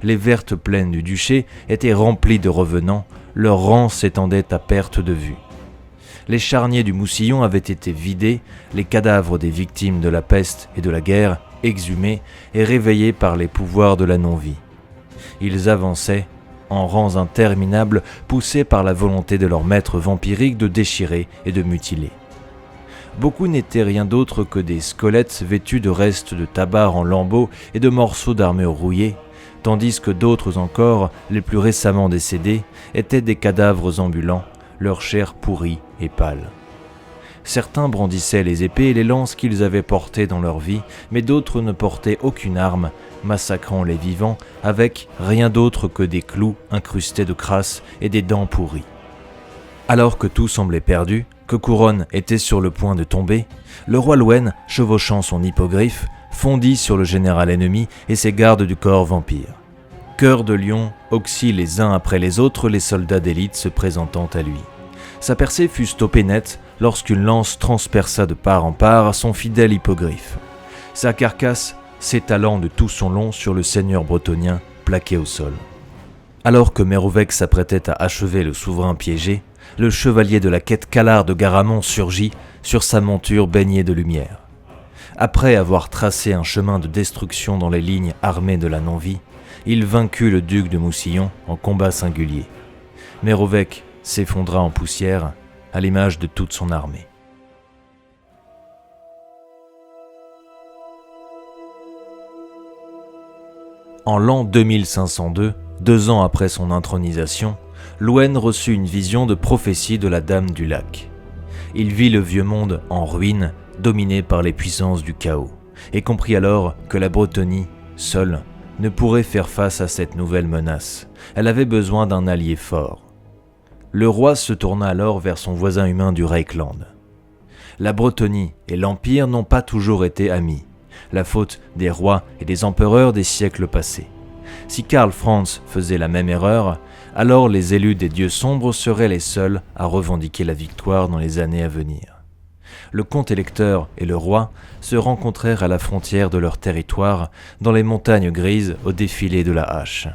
Les vertes plaines du duché étaient remplies de revenants, leurs rangs s'étendaient à perte de vue. Les charniers du Moussillon avaient été vidés, les cadavres des victimes de la peste et de la guerre exhumés et réveillés par les pouvoirs de la non-vie. Ils avançaient en rangs interminables, poussés par la volonté de leur maître vampirique de déchirer et de mutiler. Beaucoup n'étaient rien d'autre que des squelettes vêtus de restes de tabac en lambeaux et de morceaux d'armure rouillés, tandis que d'autres encore, les plus récemment décédés, étaient des cadavres ambulants, leur chair pourrie et pâle. Certains brandissaient les épées et les lances qu'ils avaient portées dans leur vie, mais d'autres ne portaient aucune arme, massacrant les vivants avec rien d'autre que des clous incrustés de crasse et des dents pourries. Alors que tout semblait perdu, que Couronne était sur le point de tomber, le roi Louwen, chevauchant son hippogriffe, fondit sur le général ennemi et ses gardes du corps vampire. Cœur de Lion oxy les uns après les autres les soldats d'élite se présentant à lui. Sa percée fut stoppée net lorsqu'une lance transperça de part en part son fidèle hippogriffe. Sa carcasse s'étalant de tout son long sur le seigneur bretonien plaqué au sol. Alors que Mérovec s'apprêtait à achever le souverain piégé, le chevalier de la quête Calard de Garamond surgit sur sa monture baignée de lumière. Après avoir tracé un chemin de destruction dans les lignes armées de la non-vie, il vaincut le duc de Moussillon en combat singulier. Merovec s'effondra en poussière, à l'image de toute son armée. En l'an 2502, 2 ans après son intronisation, Louwen reçut une vision de prophétie de la Dame du Lac. Il vit le vieux monde en ruine, dominé par les puissances du chaos, et comprit alors que la Bretonnie, seule, ne pourrait faire face à cette nouvelle menace. Elle avait besoin d'un allié fort. Le roi se tourna alors vers son voisin humain du Reikland. La Bretonnie et l'Empire n'ont pas toujours été amis, la faute des rois et des empereurs des siècles passés. Si Karl Franz faisait la même erreur, alors les élus des dieux sombres seraient les seuls à revendiquer la victoire dans les années à venir. Le comte électeur et le roi se rencontrèrent à la frontière de leur territoire, dans les montagnes grises au défilé de la hache.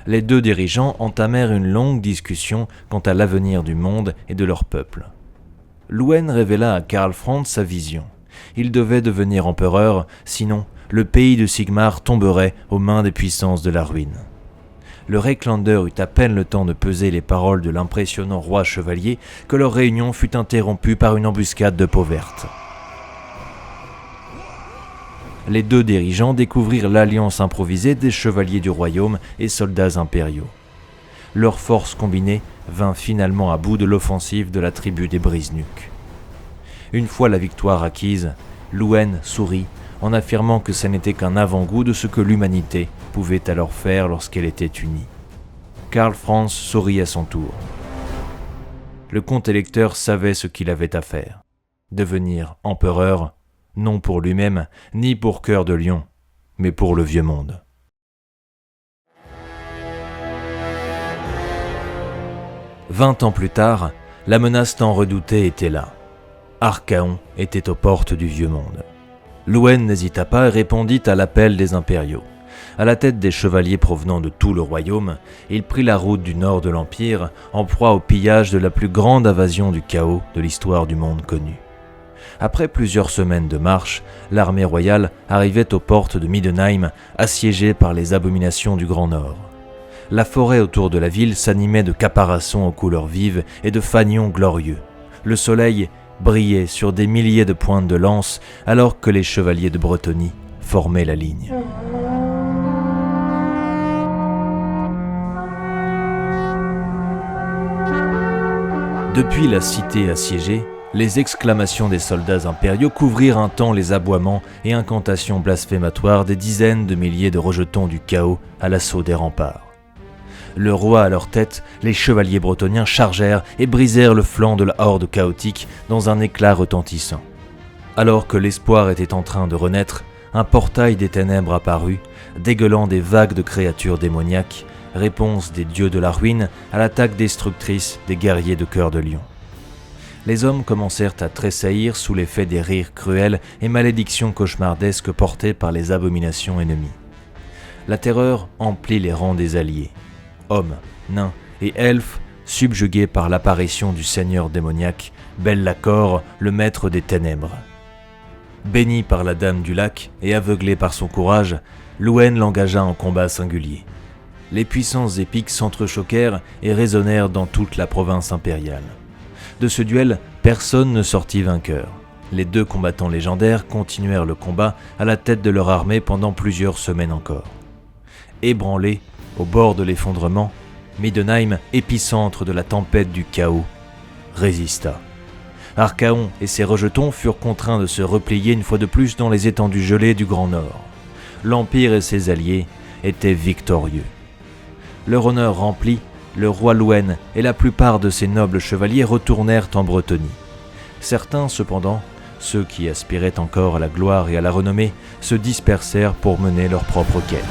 Les deux dirigeants entamèrent une longue discussion quant à l'avenir du monde et de leur peuple. Louwen révéla à Karl Franz sa vision. Il devait devenir empereur, sinon le pays de Sigmar tomberait aux mains des puissances de la ruine. Le Reiklander eut à peine le temps de peser les paroles de l'impressionnant roi chevalier que leur réunion fut interrompue par une embuscade de peau verte. Les deux dirigeants découvrirent l'alliance improvisée des chevaliers du royaume et soldats impériaux. Leurs forces combinées vint finalement à bout de l'offensive de la tribu des Brise-Nuques. Une fois la victoire acquise, Louwen sourit en affirmant que ce n'était qu'un avant-goût de ce que l'humanité pouvait alors faire lorsqu'elle était unie. Karl Franz sourit à son tour. Le comte électeur savait ce qu'il avait à faire. Devenir empereur, non pour lui-même, ni pour Cœur de Lion, mais pour le vieux monde. « 20 ans plus tard, la menace tant redoutée était là. Archaon était aux portes du vieux monde. Louwen n'hésita pas et répondit à l'appel des impériaux. À la tête des chevaliers provenant de tout le royaume, il prit la route du nord de l'Empire, en proie au pillage de la plus grande invasion du chaos de l'histoire du monde connu. Après plusieurs semaines de marche, l'armée royale arrivait aux portes de Middenheim, assiégée par les abominations du Grand Nord. La forêt autour de la ville s'animait de caparaçons aux couleurs vives et de fanions glorieux. Le soleil brillait sur des milliers de pointes de lance alors que les chevaliers de Bretonnie formaient la ligne. Depuis la cité assiégée, les exclamations des soldats impériaux couvrirent un temps les aboiements et incantations blasphématoires des dizaines de milliers de rejetons du chaos à l'assaut des remparts. Le roi à leur tête, les chevaliers bretoniens chargèrent et brisèrent le flanc de la horde chaotique dans un éclat retentissant. Alors que l'espoir était en train de renaître, un portail des ténèbres apparut, dégueulant des vagues de créatures démoniaques, réponse des dieux de la ruine à l'attaque destructrice des guerriers de Cœur de Lion. Les hommes commencèrent à tressaillir sous l'effet des rires cruels et malédictions cauchemardesques portées par les abominations ennemies. La terreur emplit les rangs des alliés. Hommes, nains et elfes, subjugués par l'apparition du seigneur démoniaque, Be'lakor, le maître des ténèbres. Béni par la Dame du Lac et aveuglé par son courage, Louwen l'engagea en combat singulier. Les puissances épiques s'entrechoquèrent et résonnèrent dans toute la province impériale. De ce duel, personne ne sortit vainqueur. Les deux combattants légendaires continuèrent le combat à la tête de leur armée pendant plusieurs semaines encore. Ébranlé, au bord de l'effondrement, Middenheim, épicentre de la tempête du chaos, résista. Archaon et ses rejetons furent contraints de se replier une fois de plus dans les étendues gelées du Grand Nord. L'Empire et ses alliés étaient victorieux. Leur honneur rempli, le roi Louwen et la plupart de ses nobles chevaliers retournèrent en Bretonnie. Certains, cependant, ceux qui aspiraient encore à la gloire et à la renommée, se dispersèrent pour mener leur propre quête.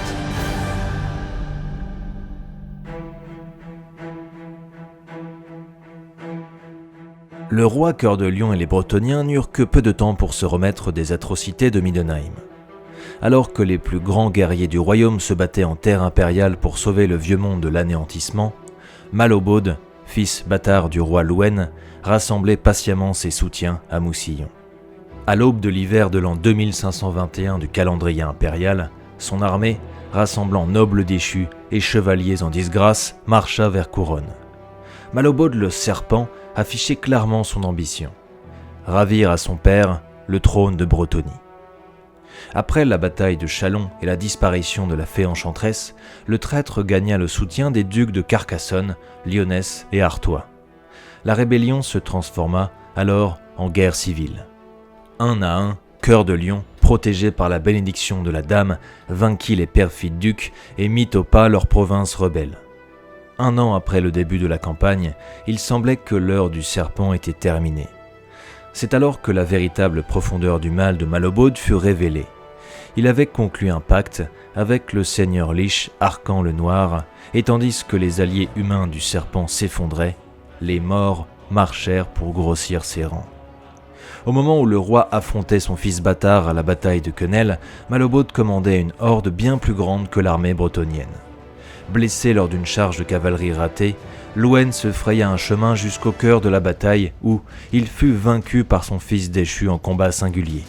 Le roi Cœur de Lion et les Bretoniens n'eurent que peu de temps pour se remettre des atrocités de Middenheim. Alors que les plus grands guerriers du royaume se battaient en terre impériale pour sauver le vieux monde de l'anéantissement, Malobod, fils bâtard du roi Louwen, rassemblait patiemment ses soutiens à Moussillon. À l'aube de l'hiver de l'an 2521 du calendrier impérial, son armée, rassemblant nobles déchus et chevaliers en disgrâce, marcha vers Couronne. Malobod le Serpent affichait clairement son ambition: ravir à son père le trône de Bretonnie. Après la bataille de Châlons et la disparition de la fée enchanteresse, le traître gagna le soutien des ducs de Carcassonne, Lyonesse et Artois. La rébellion se transforma alors en guerre civile. Un à un, Cœur de Lion, protégé par la bénédiction de la Dame, vainquit les perfides ducs et mit au pas leur province rebelle. 1 an après le début de la campagne, il semblait que l'heure du serpent était terminée. C'est alors que la véritable profondeur du mal de Malobod fut révélée. Il avait conclu un pacte avec le seigneur Lich, Arcan le Noir, et tandis que les alliés humains du serpent s'effondraient, les morts marchèrent pour grossir ses rangs. Au moment où le roi affrontait son fils bâtard à la bataille de Quenelle, Malobod commandait une horde bien plus grande que l'armée bretonnienne. Blessé lors d'une charge de cavalerie ratée, Louhen se fraya un chemin jusqu'au cœur de la bataille où il fut vaincu par son fils déchu en combat singulier.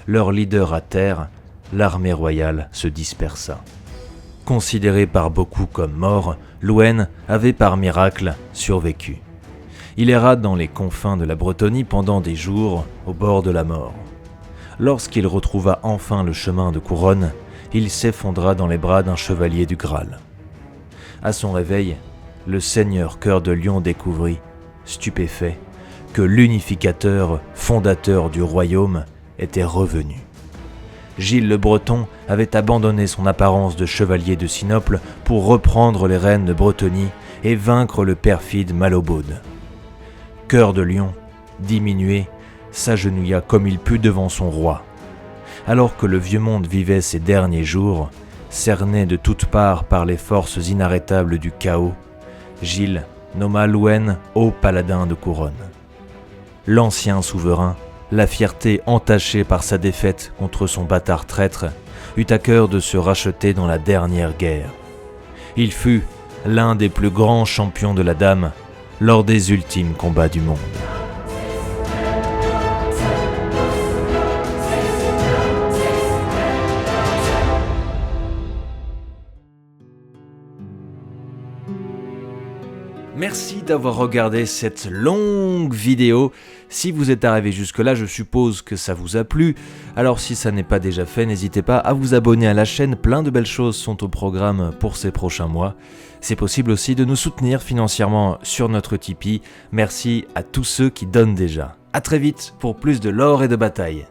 Leur leader à terre, l'armée royale se dispersa. Considéré par beaucoup comme mort, Louhen avait par miracle survécu. Il erra dans les confins de la Bretonnie pendant des jours, au bord de la mort. Lorsqu'il retrouva enfin le chemin de Couronne, il s'effondra dans les bras d'un chevalier du Graal. À son réveil, le seigneur Cœur de Lion découvrit, stupéfait, que l'unificateur, fondateur du royaume, était revenu. Gilles le Breton avait abandonné son apparence de chevalier de Sinople pour reprendre les rênes de Bretonnie et vaincre le perfide Malobod. Cœur de Lion, diminué, s'agenouilla comme il put devant son roi. Alors que le vieux monde vivait ses derniers jours, cerné de toutes parts par les forces inarrêtables du chaos, Gilles nomma Louhen haut paladin de Couronne. L'ancien souverain, la fierté entachée par sa défaite contre son bâtard traître, eut à cœur de se racheter dans la dernière guerre. Il fut l'un des plus grands champions de la Dame lors des ultimes combats du monde. Merci d'avoir regardé cette longue vidéo. Si vous êtes arrivé jusque-là, je suppose que ça vous a plu. Alors si ça n'est pas déjà fait, n'hésitez pas à vous abonner à la chaîne. Plein de belles choses sont au programme pour ces prochains mois. C'est possible aussi de nous soutenir financièrement sur notre Tipeee. Merci à tous ceux qui donnent déjà. À très vite pour plus de lore et de bataille.